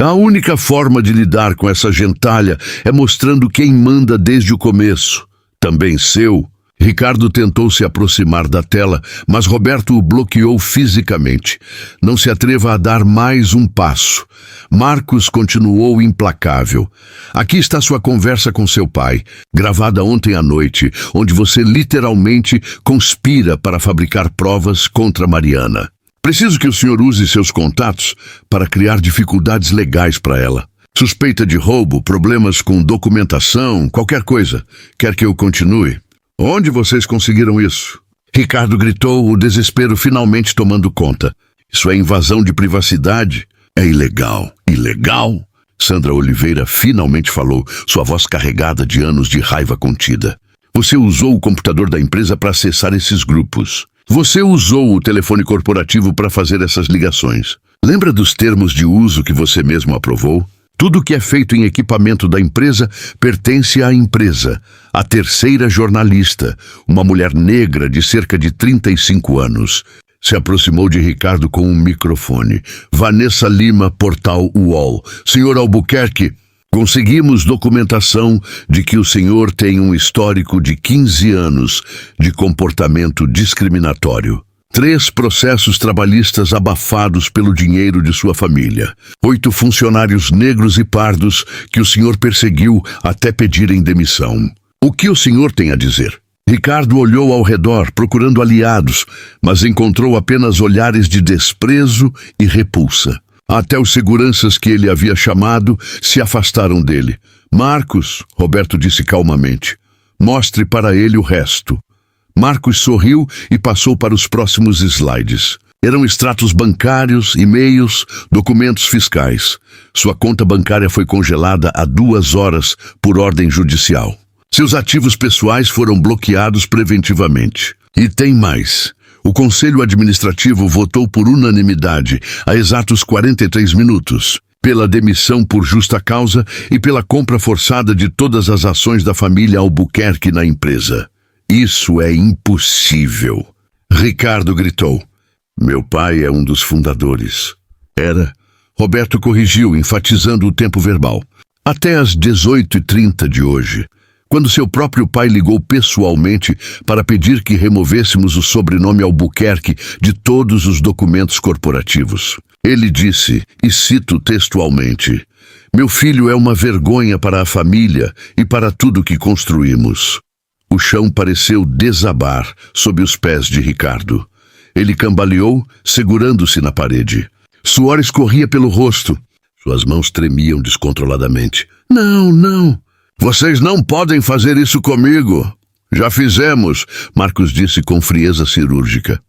A única forma de lidar com essa gentalha é mostrando quem manda desde o começo. Também seu. Ricardo tentou se aproximar da tela, mas Roberto o bloqueou fisicamente. Não se atreva a dar mais um passo. Marcos continuou implacável. Aqui está sua conversa com seu pai, gravada ontem à noite, onde você literalmente conspira para fabricar provas contra Mariana. Preciso que o senhor use seus contatos para criar dificuldades legais para ela. Suspeita de roubo, problemas com documentação, qualquer coisa. Quer que eu continue? Onde vocês conseguiram isso? Ricardo gritou, o desespero finalmente tomando conta. Isso é invasão de privacidade. É ilegal. Ilegal? Sandra Oliveira finalmente falou, sua voz carregada de anos de raiva contida. Você usou o computador da empresa para acessar esses grupos. Você usou o telefone corporativo para fazer essas ligações. Lembra dos termos de uso que você mesmo aprovou? Tudo que é feito em equipamento da empresa pertence à empresa. A terceira jornalista, uma mulher negra de cerca de 35 anos, se aproximou de Ricardo com um microfone. Vanessa Lima, Portal UOL. Senhor Albuquerque, conseguimos documentação de que o senhor tem um histórico de 15 anos de comportamento discriminatório. 3 processos trabalhistas abafados pelo dinheiro de sua família. 8 funcionários negros e pardos que o senhor perseguiu até pedirem demissão. O que o senhor tem a dizer? Ricardo olhou ao redor, procurando aliados, mas encontrou apenas olhares de desprezo e repulsa. Até os seguranças que ele havia chamado se afastaram dele. Marcos, Roberto disse calmamente, mostre para ele o resto. Marcos sorriu e passou para os próximos slides. Eram extratos bancários, e-mails, documentos fiscais. Sua conta bancária foi congelada há 2 horas por ordem judicial. Seus ativos pessoais foram bloqueados preventivamente. E tem mais. O Conselho Administrativo votou por unanimidade, há exatos 43 minutos, pela demissão por justa causa e pela compra forçada de todas as ações da família Albuquerque na empresa. Isso é impossível. Ricardo gritou. Meu pai é um dos fundadores. Era. Roberto corrigiu, enfatizando o tempo verbal. Até às 18h30 de hoje, quando seu próprio pai ligou pessoalmente para pedir que removêssemos o sobrenome Albuquerque de todos os documentos corporativos. Ele disse, e cito textualmente, meu filho é uma vergonha para a família e para tudo que construímos. O chão pareceu desabar sob os pés de Ricardo. Ele cambaleou, segurando-se na parede. Suor escorria pelo rosto. Suas mãos tremiam descontroladamente. Não. Vocês não podem fazer isso comigo. Já fizemos, Marcos disse com frieza cirúrgica.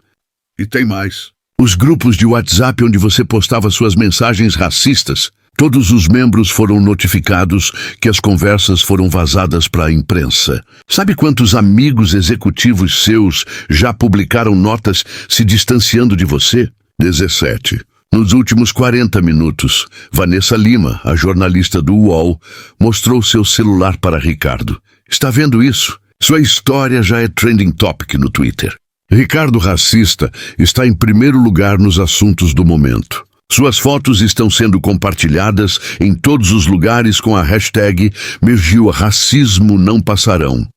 E tem mais. Os grupos de WhatsApp onde você postava suas mensagens racistas, todos os membros foram notificados que as conversas foram vazadas para a imprensa. Sabe quantos amigos executivos seus já publicaram notas se distanciando de você? 17. Nos últimos 40 minutos, Vanessa Lima, a jornalista do UOL, mostrou seu celular para Ricardo. Está vendo isso? Sua história já é trending topic no Twitter. Ricardo Racista está em primeiro lugar nos assuntos do momento. Suas fotos estão sendo compartilhadas em todos os lugares com a hashtag Mergiu Racismo Não Passarão.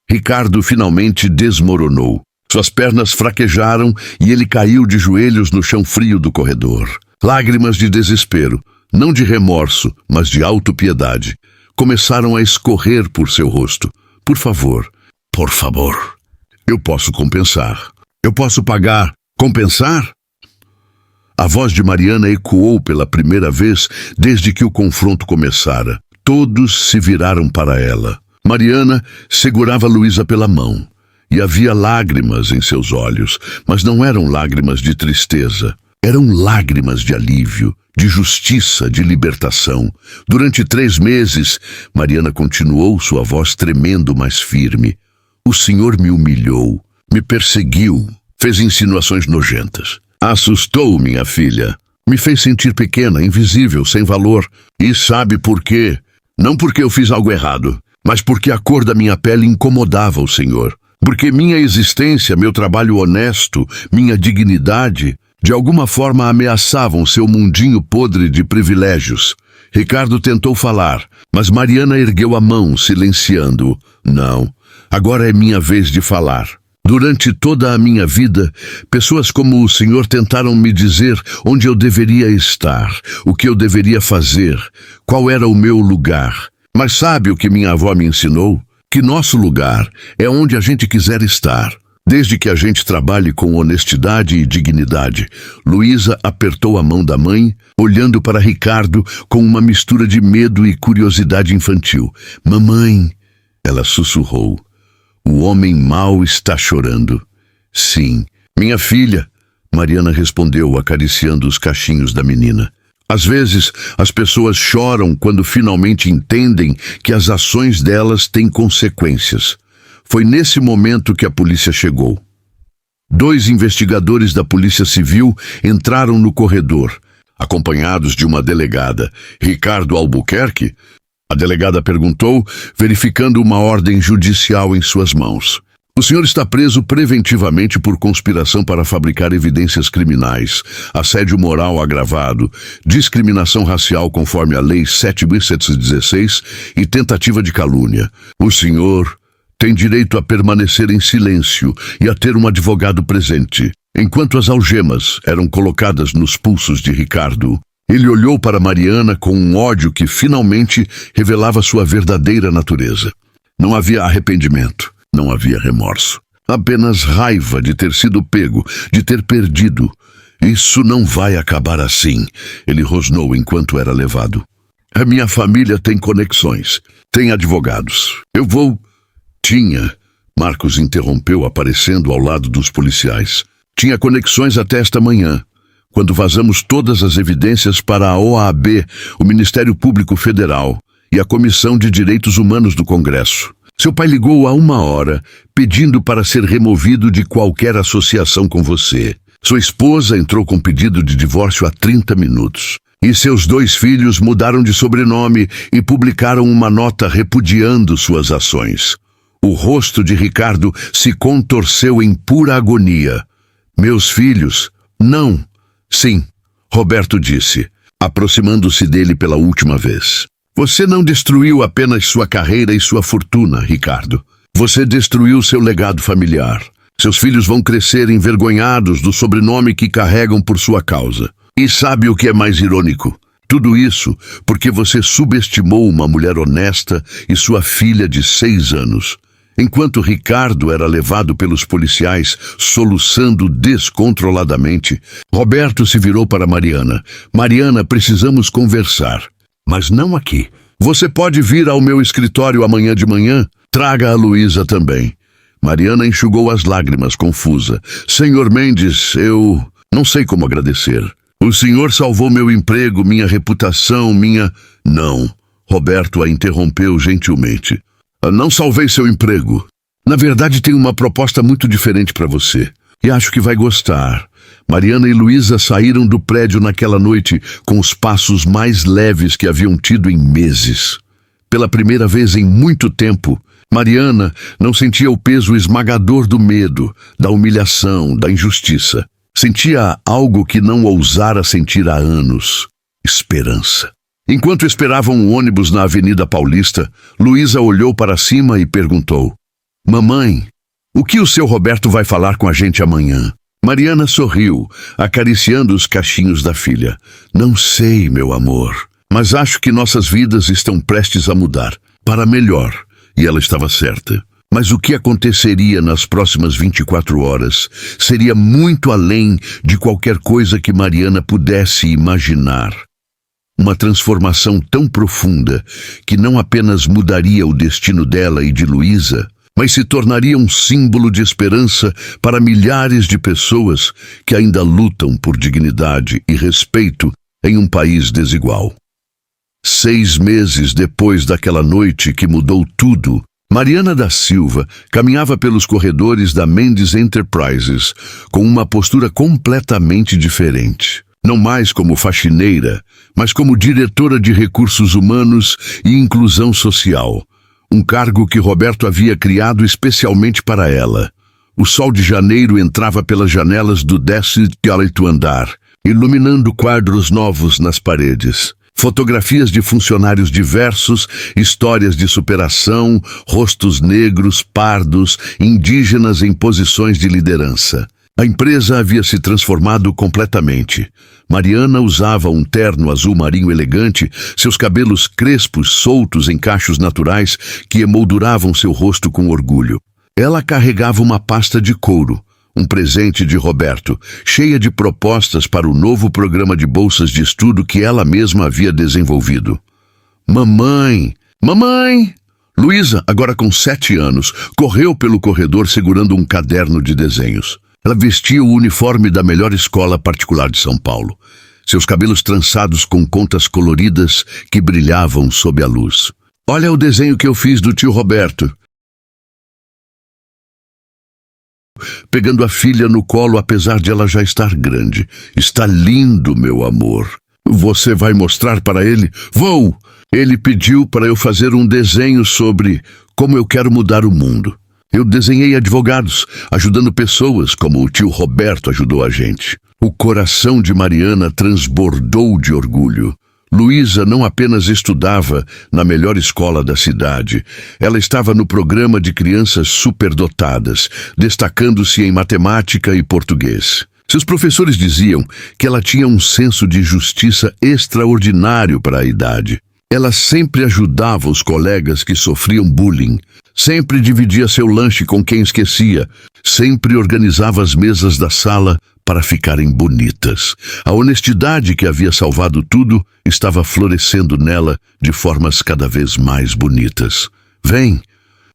Ricardo finalmente desmoronou. Suas pernas fraquejaram e ele caiu de joelhos no chão frio do corredor. Lágrimas de desespero, não de remorso, mas de autopiedade, começaram a escorrer por seu rosto. Por favor, eu posso compensar. Eu posso pagar. Compensar? A voz de Mariana ecoou pela primeira vez desde que o confronto começara. Todos se viraram para ela. Mariana segurava Luísa pela mão. E havia lágrimas em seus olhos, mas não eram lágrimas de tristeza. Eram lágrimas de alívio, de justiça, de libertação. Durante 3 meses, Mariana continuou, sua voz tremendo, mas firme. O senhor me humilhou, me perseguiu, fez insinuações nojentas. Assustou minha filha. Me fez sentir pequena, invisível, sem valor. E sabe por quê? Não porque eu fiz algo errado, mas porque a cor da minha pele incomodava o senhor. Porque minha existência, meu trabalho honesto, minha dignidade, de alguma forma ameaçavam seu mundinho podre de privilégios. Ricardo tentou falar, mas Mariana ergueu a mão, silenciando-o. Não, agora é minha vez de falar. Durante toda a minha vida, pessoas como o senhor tentaram me dizer onde eu deveria estar, o que eu deveria fazer, qual era o meu lugar. Mas sabe o que minha avó me ensinou? Que nosso lugar é onde a gente quiser estar, desde que a gente trabalhe com honestidade e dignidade. Luísa apertou a mão da mãe, olhando para Ricardo com uma mistura de medo e curiosidade infantil. Mamãe, ela sussurrou, o homem mau está chorando. Sim, minha filha, Mariana respondeu, acariciando os cachinhos da menina. Às vezes, as pessoas choram quando finalmente entendem que as ações delas têm consequências. Foi nesse momento que a polícia chegou. 2 investigadores da Polícia Civil entraram no corredor, acompanhados de uma delegada. Ricardo Albuquerque? A delegada perguntou, verificando uma ordem judicial em suas mãos. O senhor está preso preventivamente por conspiração para fabricar evidências criminais, assédio moral agravado, discriminação racial conforme a Lei 7.716 e tentativa de calúnia. O senhor tem direito a permanecer em silêncio e a ter um advogado presente. Enquanto as algemas eram colocadas nos pulsos de Ricardo, ele olhou para Mariana com um ódio que finalmente revelava sua verdadeira natureza. Não havia arrependimento. Não havia remorso, apenas raiva de ter sido pego, de ter perdido. Isso não vai acabar assim, ele rosnou enquanto era levado. A minha família tem conexões, tem advogados. Tinha, Marcos interrompeu aparecendo ao lado dos policiais. Tinha conexões até esta manhã, quando vazamos todas as evidências para a OAB, o Ministério Público Federal e a Comissão de Direitos Humanos do Congresso. Seu pai ligou há 1 hora, pedindo para ser removido de qualquer associação com você. Sua esposa entrou com pedido de divórcio há 30 minutos. E seus 2 filhos mudaram de sobrenome e publicaram uma nota repudiando suas ações. O rosto de Ricardo se contorceu em pura agonia. Meus filhos? Não. Sim, Roberto disse, aproximando-se dele pela última vez. Você não destruiu apenas sua carreira e sua fortuna, Ricardo. Você destruiu seu legado familiar. Seus filhos vão crescer envergonhados do sobrenome que carregam por sua causa. E sabe o que é mais irônico? Tudo isso porque você subestimou uma mulher honesta e sua filha de 6 anos. Enquanto Ricardo era levado pelos policiais, soluçando descontroladamente, Roberto se virou para Mariana. Mariana, precisamos conversar. Mas não aqui. Você pode vir ao meu escritório amanhã de manhã? Traga a Luísa também. Mariana enxugou as lágrimas, confusa. Senhor Mendes, eu não sei como agradecer. O senhor salvou meu emprego, minha reputação, minha... Não. Roberto a interrompeu gentilmente. Não salvei seu emprego. Na verdade, tenho uma proposta muito diferente para você. E acho que vai gostar. Mariana e Luísa saíram do prédio naquela noite com os passos mais leves que haviam tido em meses. Pela primeira vez em muito tempo, Mariana não sentia o peso esmagador do medo, da humilhação, da injustiça. Sentia algo que não ousara sentir há anos: esperança. Enquanto esperavam o ônibus na Avenida Paulista, Luísa olhou para cima e perguntou: "Mamãe, o que o seu Roberto vai falar com a gente amanhã?" Mariana sorriu, acariciando os cachinhos da filha. "Não sei, meu amor, mas acho que nossas vidas estão prestes a mudar, para melhor." E ela estava certa. Mas o que aconteceria nas próximas 24 horas seria muito além de qualquer coisa que Mariana pudesse imaginar. Uma transformação tão profunda que não apenas mudaria o destino dela e de Luísa, mas se tornaria um símbolo de esperança para milhares de pessoas que ainda lutam por dignidade e respeito em um país desigual. 6 meses depois daquela noite que mudou tudo, Mariana da Silva caminhava pelos corredores da Mendes Enterprises com uma postura completamente diferente. Não mais como faxineira, mas como diretora de recursos humanos e inclusão social. Um cargo que Roberto havia criado especialmente para ela. O sol de janeiro entrava pelas janelas do 18º andar, iluminando quadros novos nas paredes. Fotografias de funcionários diversos, histórias de superação, rostos negros, pardos, indígenas em posições de liderança. A empresa havia se transformado completamente. Mariana usava um terno azul marinho elegante, seus cabelos crespos soltos em cachos naturais que emolduravam seu rosto com orgulho. Ela carregava uma pasta de couro, um presente de Roberto, cheia de propostas para o novo programa de bolsas de estudo que ela mesma havia desenvolvido. "Mamãe! Mamãe!" Luísa, agora com 7 anos, correu pelo corredor segurando um caderno de desenhos. Ela vestia o uniforme da melhor escola particular de São Paulo, seus cabelos trançados com contas coloridas que brilhavam sob a luz. "Olha o desenho que eu fiz do tio Roberto." Pegando a filha no colo, apesar de ela já estar grande. "Está lindo, meu amor. Você vai mostrar para ele?" "Vou! Ele pediu para eu fazer um desenho sobre como eu quero mudar o mundo. Eu desenhei advogados, ajudando pessoas como o tio Roberto ajudou a gente." O coração de Mariana transbordou de orgulho. Luísa não apenas estudava na melhor escola da cidade, ela estava no programa de crianças superdotadas, destacando-se em matemática e português. Seus professores diziam que ela tinha um senso de justiça extraordinário para a idade. Ela sempre ajudava os colegas que sofriam bullying, sempre dividia seu lanche com quem esquecia, sempre organizava as mesas da sala para ficarem bonitas. A honestidade que havia salvado tudo estava florescendo nela de formas cada vez mais bonitas. "Vem,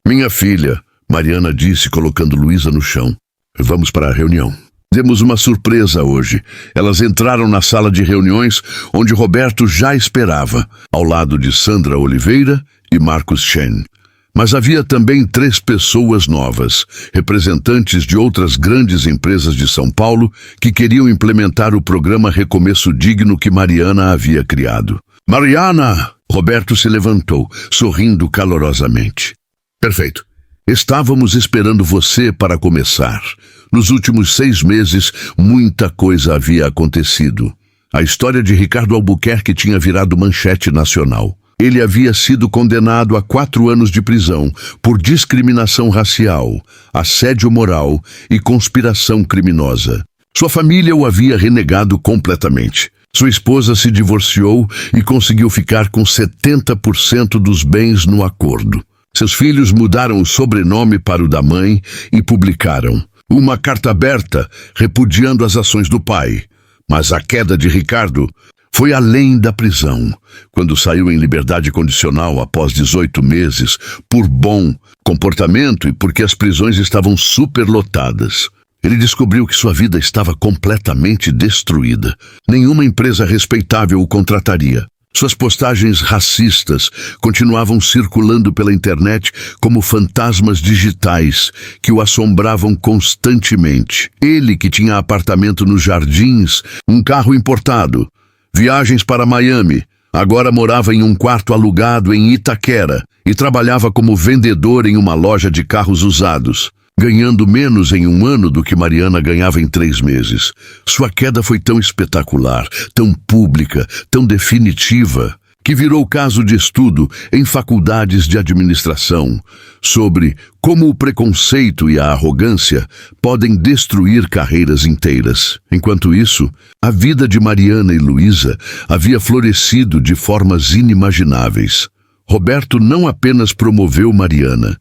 minha filha", Mariana disse, colocando Luísa no chão. "Vamos para a reunião. Temos uma surpresa hoje." Elas entraram na sala de reuniões, onde Roberto já esperava, ao lado de Sandra Oliveira e Marcos Chen. Mas havia também 3 pessoas novas, representantes de outras grandes empresas de São Paulo, que queriam implementar o programa Recomeço Digno que Mariana havia criado. "Mariana!" Roberto se levantou, sorrindo calorosamente. "Perfeito. Estávamos esperando você para começar. Nos últimos 6 meses, muita coisa havia acontecido. A história de Ricardo Albuquerque tinha virado manchete nacional. Ele havia sido condenado a 4 anos de prisão por discriminação racial, assédio moral e conspiração criminosa. Sua família o havia renegado completamente. Sua esposa se divorciou e conseguiu ficar com 70% dos bens no acordo. Seus filhos mudaram o sobrenome para o da mãe e publicaram uma carta aberta repudiando as ações do pai. Mas a queda de Ricardo foi além da prisão, quando saiu em liberdade condicional após 18 meses, por bom comportamento e porque as prisões estavam superlotadas. Ele descobriu que sua vida estava completamente destruída. Nenhuma empresa respeitável o contrataria. Suas postagens racistas continuavam circulando pela internet como fantasmas digitais que o assombravam constantemente. Ele, que tinha apartamento nos Jardins, um carro importado, viagens para Miami, agora morava em um quarto alugado em Itaquera e trabalhava como vendedor em uma loja de carros usados, ganhando menos em um ano do que Mariana ganhava em 3 meses. Sua queda foi tão espetacular, tão pública, tão definitiva, que virou caso de estudo em faculdades de administração sobre como o preconceito e a arrogância podem destruir carreiras inteiras. Enquanto isso, a vida de Mariana e Luísa havia florescido de formas inimagináveis. Roberto não apenas promoveu Mariana,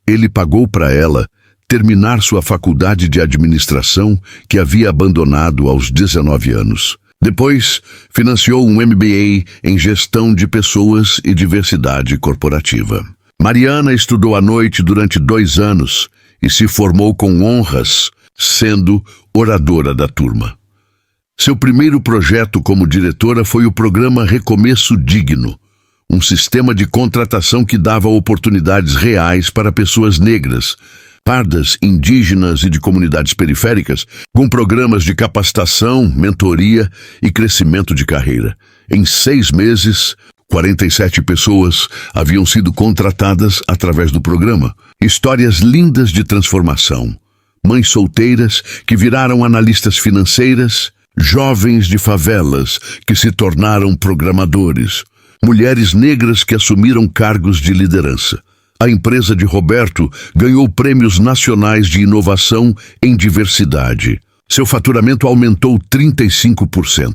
ele pagou para ela terminar sua faculdade de administração que havia abandonado aos 19 anos. Depois, financiou um MBA em gestão de pessoas e diversidade corporativa. Mariana estudou à noite durante 2 anos e se formou com honras, sendo oradora da turma. Seu primeiro projeto como diretora foi o programa Recomeço Digno, um sistema de contratação que dava oportunidades reais para pessoas negras, pardas, indígenas e de comunidades periféricas, com programas de capacitação, mentoria e crescimento de carreira. Em 6 meses, 47 pessoas haviam sido contratadas através do programa. Histórias lindas de transformação. Mães solteiras que viraram analistas financeiras, jovens de favelas que se tornaram programadores, mulheres negras que assumiram cargos de liderança. A empresa de Roberto ganhou prêmios nacionais de inovação em diversidade. Seu faturamento aumentou 35%,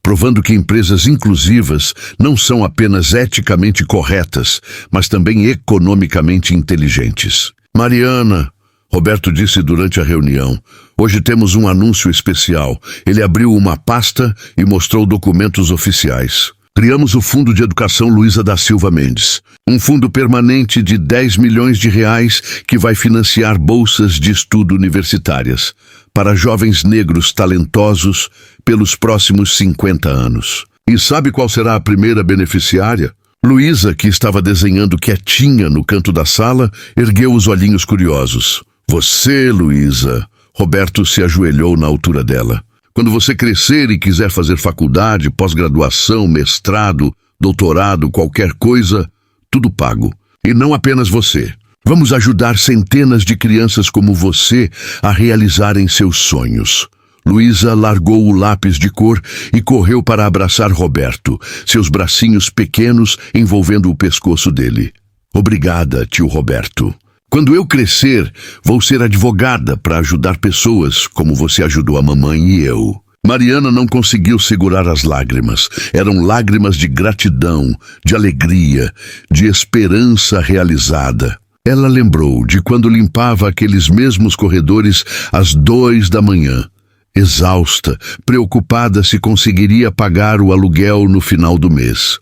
provando que empresas inclusivas não são apenas eticamente corretas, mas também economicamente inteligentes. Mariana, Roberto disse durante a reunião, hoje temos um anúncio especial. Ele abriu uma pasta e mostrou documentos oficiais. Criamos o Fundo de Educação Luísa da Silva Mendes, um fundo permanente de 10 milhões de reais que vai financiar bolsas de estudo universitárias para jovens negros talentosos pelos próximos 50 anos. E sabe qual será a primeira beneficiária? Luísa, que estava desenhando quietinha no canto da sala, ergueu os olhinhos curiosos. Você, Luísa. Roberto se ajoelhou na altura dela. Quando você crescer e quiser fazer faculdade, pós-graduação, mestrado, doutorado, qualquer coisa, tudo pago. E não apenas você. Vamos ajudar centenas de crianças como você a realizarem seus sonhos. Luísa largou o lápis de cor e correu para abraçar Roberto, seus bracinhos pequenos envolvendo o pescoço dele. Obrigada, tio Roberto. Quando eu crescer, vou ser advogada para ajudar pessoas como você ajudou a mamãe e eu. Mariana não conseguiu segurar as lágrimas. Eram lágrimas de gratidão, de alegria, de esperança realizada. Ela lembrou de quando limpava aqueles mesmos corredores às 2 da manhã. Exausta, preocupada se conseguiria pagar o aluguel no final do mês.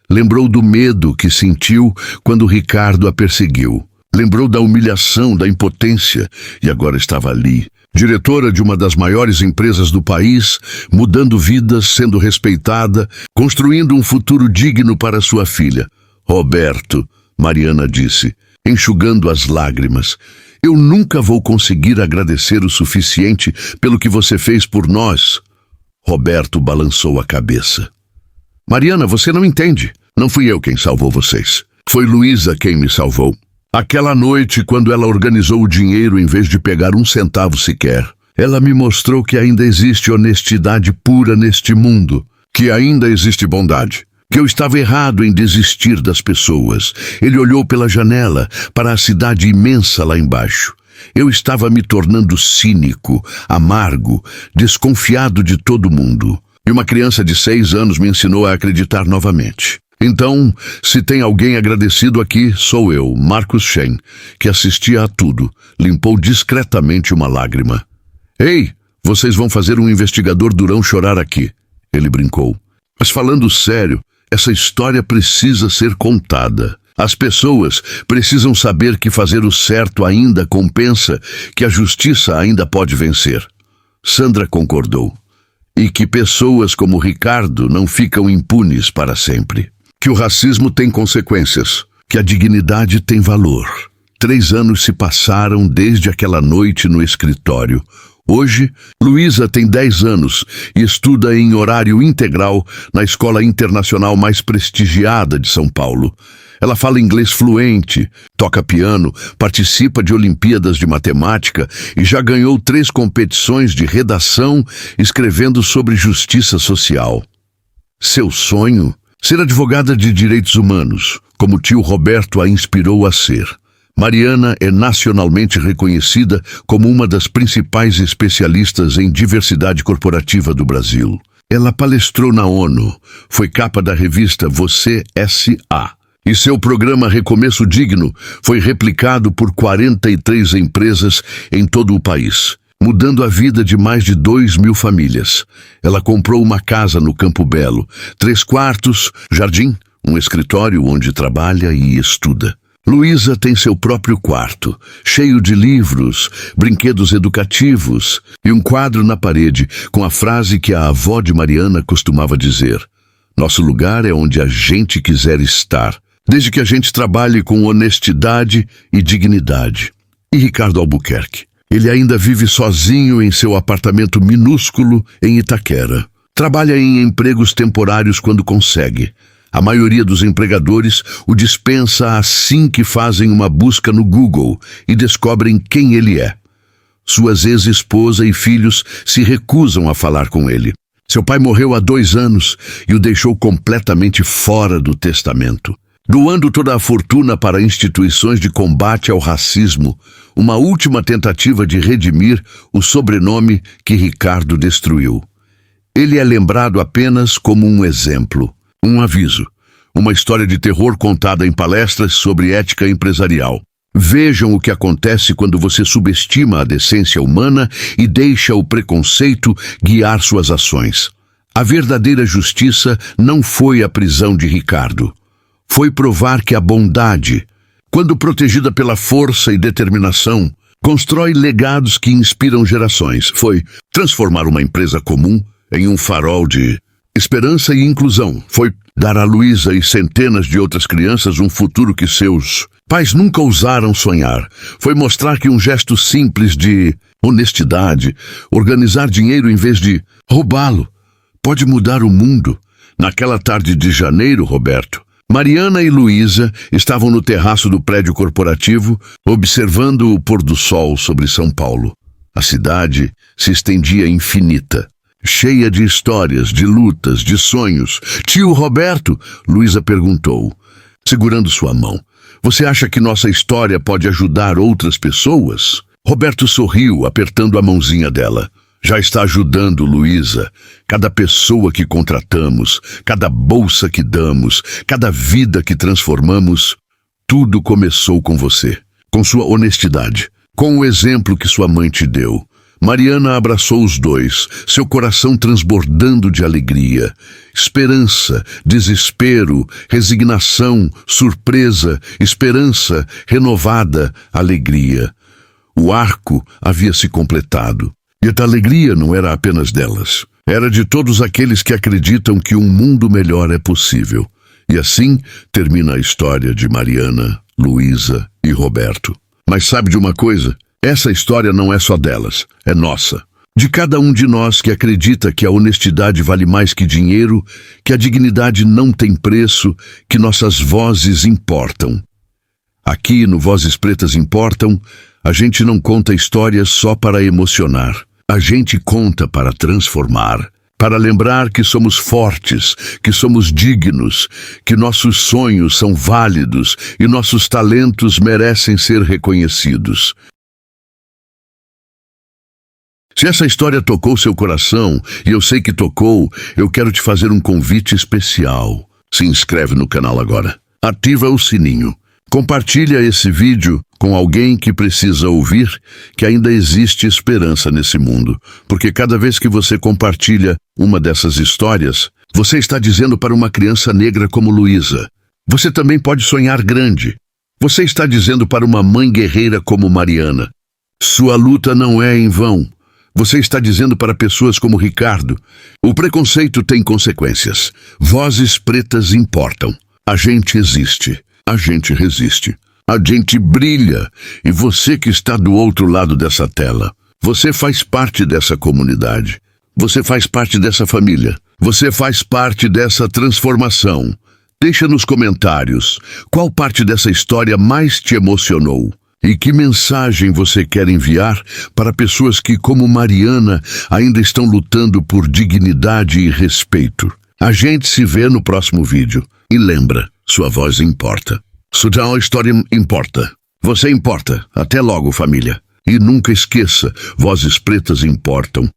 Lembrou do medo que sentiu quando Ricardo a perseguiu. Lembrou da humilhação, da impotência, e agora estava ali, diretora de uma das maiores empresas do país, mudando vidas, sendo respeitada, construindo um futuro digno para sua filha. Roberto, Mariana disse, enxugando as lágrimas, eu nunca vou conseguir agradecer o suficiente pelo que você fez por nós. Roberto balançou a cabeça. Mariana, você não entende. Não fui eu quem salvou vocês. Foi Luísa quem me salvou. Aquela noite, quando ela organizou o dinheiro em vez de pegar 1 centavo sequer, ela me mostrou que ainda existe honestidade pura neste mundo, que ainda existe bondade, que eu estava errado em desistir das pessoas. Ele olhou pela janela para a cidade imensa lá embaixo. Eu estava me tornando cínico, amargo, desconfiado de todo mundo. E uma criança de 6 anos me ensinou a acreditar novamente. Então, se tem alguém agradecido aqui, sou eu, Marcos Shen, que assistia a tudo, limpou discretamente uma lágrima. Ei, vocês vão fazer um investigador durão chorar aqui, ele brincou. Mas falando sério, essa história precisa ser contada. As pessoas precisam saber que fazer o certo ainda compensa, que a justiça ainda pode vencer. Sandra concordou. e que pessoas como Ricardo não ficam impunes para sempre. Que o racismo tem consequências, que a dignidade tem valor. 3 anos se passaram desde aquela noite no escritório. Hoje, Luísa tem 10 anos e estuda em horário integral na escola internacional mais prestigiada de São Paulo. Ela fala inglês fluente, toca piano, participa de Olimpíadas de Matemática e já ganhou 3 competições de redação escrevendo sobre justiça social. Seu sonho? Ser advogada de direitos humanos, como o tio Roberto a inspirou a ser. Mariana é nacionalmente reconhecida como uma das principais especialistas em diversidade corporativa do Brasil. Ela palestrou na ONU, foi capa da revista Você S.A. E seu programa Recomeço Digno foi replicado por 43 empresas em todo o país, mudando a vida de mais de 2.000 famílias. Ela comprou uma casa no Campo Belo, 3 quartos, jardim, um escritório onde trabalha e estuda. Luísa tem seu próprio quarto, cheio de livros, brinquedos educativos e um quadro na parede com a frase que a avó de Mariana costumava dizer: "Nosso lugar é onde a gente quiser estar, desde que a gente trabalhe com honestidade e dignidade." E Ricardo Albuquerque? Ele ainda vive sozinho em seu apartamento minúsculo em Itaquera. Trabalha em empregos temporários quando consegue. A maioria dos empregadores o dispensa assim que fazem uma busca no Google e descobrem quem ele é. Suas ex-esposa e filhos se recusam a falar com ele. Seu pai morreu há 2 anos e o deixou completamente fora do testamento, doando toda a fortuna para instituições de combate ao racismo, uma última tentativa de redimir o sobrenome que Ricardo destruiu. Ele é lembrado apenas como um exemplo. Um aviso, uma história de terror contada em palestras sobre ética empresarial. Vejam o que acontece quando você subestima a decência humana e deixa o preconceito guiar suas ações. A verdadeira justiça não foi a prisão de Ricardo. Foi provar que a bondade, quando protegida pela força e determinação, constrói legados que inspiram gerações. Foi transformar uma empresa comum em um farol de esperança e inclusão. Foi dar a Luísa e centenas de outras crianças um futuro que seus pais nunca ousaram sonhar. Foi mostrar que um gesto simples de honestidade, organizar dinheiro em vez de roubá-lo, pode mudar o mundo. Naquela tarde de janeiro, Roberto, Mariana e Luísa estavam no terraço do prédio corporativo, observando o pôr do sol sobre São Paulo. A cidade se estendia infinita, cheia de histórias, de lutas, de sonhos. "Tio Roberto", Luísa perguntou, segurando sua mão, "você acha que nossa história pode ajudar outras pessoas?" Roberto sorriu, apertando a mãozinha dela. "Já está ajudando, Luísa. Cada pessoa que contratamos, cada bolsa que damos, cada vida que transformamos, tudo começou com você, com sua honestidade, com o exemplo que sua mãe te deu." Mariana abraçou os dois, seu coração transbordando de alegria. Esperança, desespero, resignação, surpresa, esperança, renovada, alegria. O arco havia se completado. E a alegria não era apenas delas. Era de todos aqueles que acreditam que um mundo melhor é possível. E assim termina a história de Mariana, Luísa e Roberto. Mas sabe de uma coisa? Essa história não é só delas, é nossa. De cada um de nós que acredita que a honestidade vale mais que dinheiro, que a dignidade não tem preço, que nossas vozes importam. Aqui no Vozes Pretas Importam, a gente não conta histórias só para emocionar. A gente conta para transformar, para lembrar que somos fortes, que somos dignos, que nossos sonhos são válidos e nossos talentos merecem ser reconhecidos. Se essa história tocou seu coração, e eu sei que tocou, eu quero te fazer um convite especial. Se inscreve no canal agora. Ativa o sininho. Compartilha esse vídeo com alguém que precisa ouvir que ainda existe esperança nesse mundo. Porque cada vez que você compartilha uma dessas histórias, você está dizendo para uma criança negra como Luísa: você também pode sonhar grande. Você está dizendo para uma mãe guerreira como Mariana: sua luta não é em vão. Você está dizendo para pessoas como Ricardo: o preconceito tem consequências. Vozes pretas importam. A gente existe. A gente resiste. A gente brilha. E você que está do outro lado dessa tela, você faz parte dessa comunidade. Você faz parte dessa família. Você faz parte dessa transformação. Deixa nos comentários qual parte dessa história mais te emocionou. E que mensagem você quer enviar para pessoas que, como Mariana, ainda estão lutando por dignidade e respeito? A gente se vê no próximo vídeo. E lembra, sua voz importa. Sua história importa. Você importa. Até logo, família. E nunca esqueça, vozes pretas importam.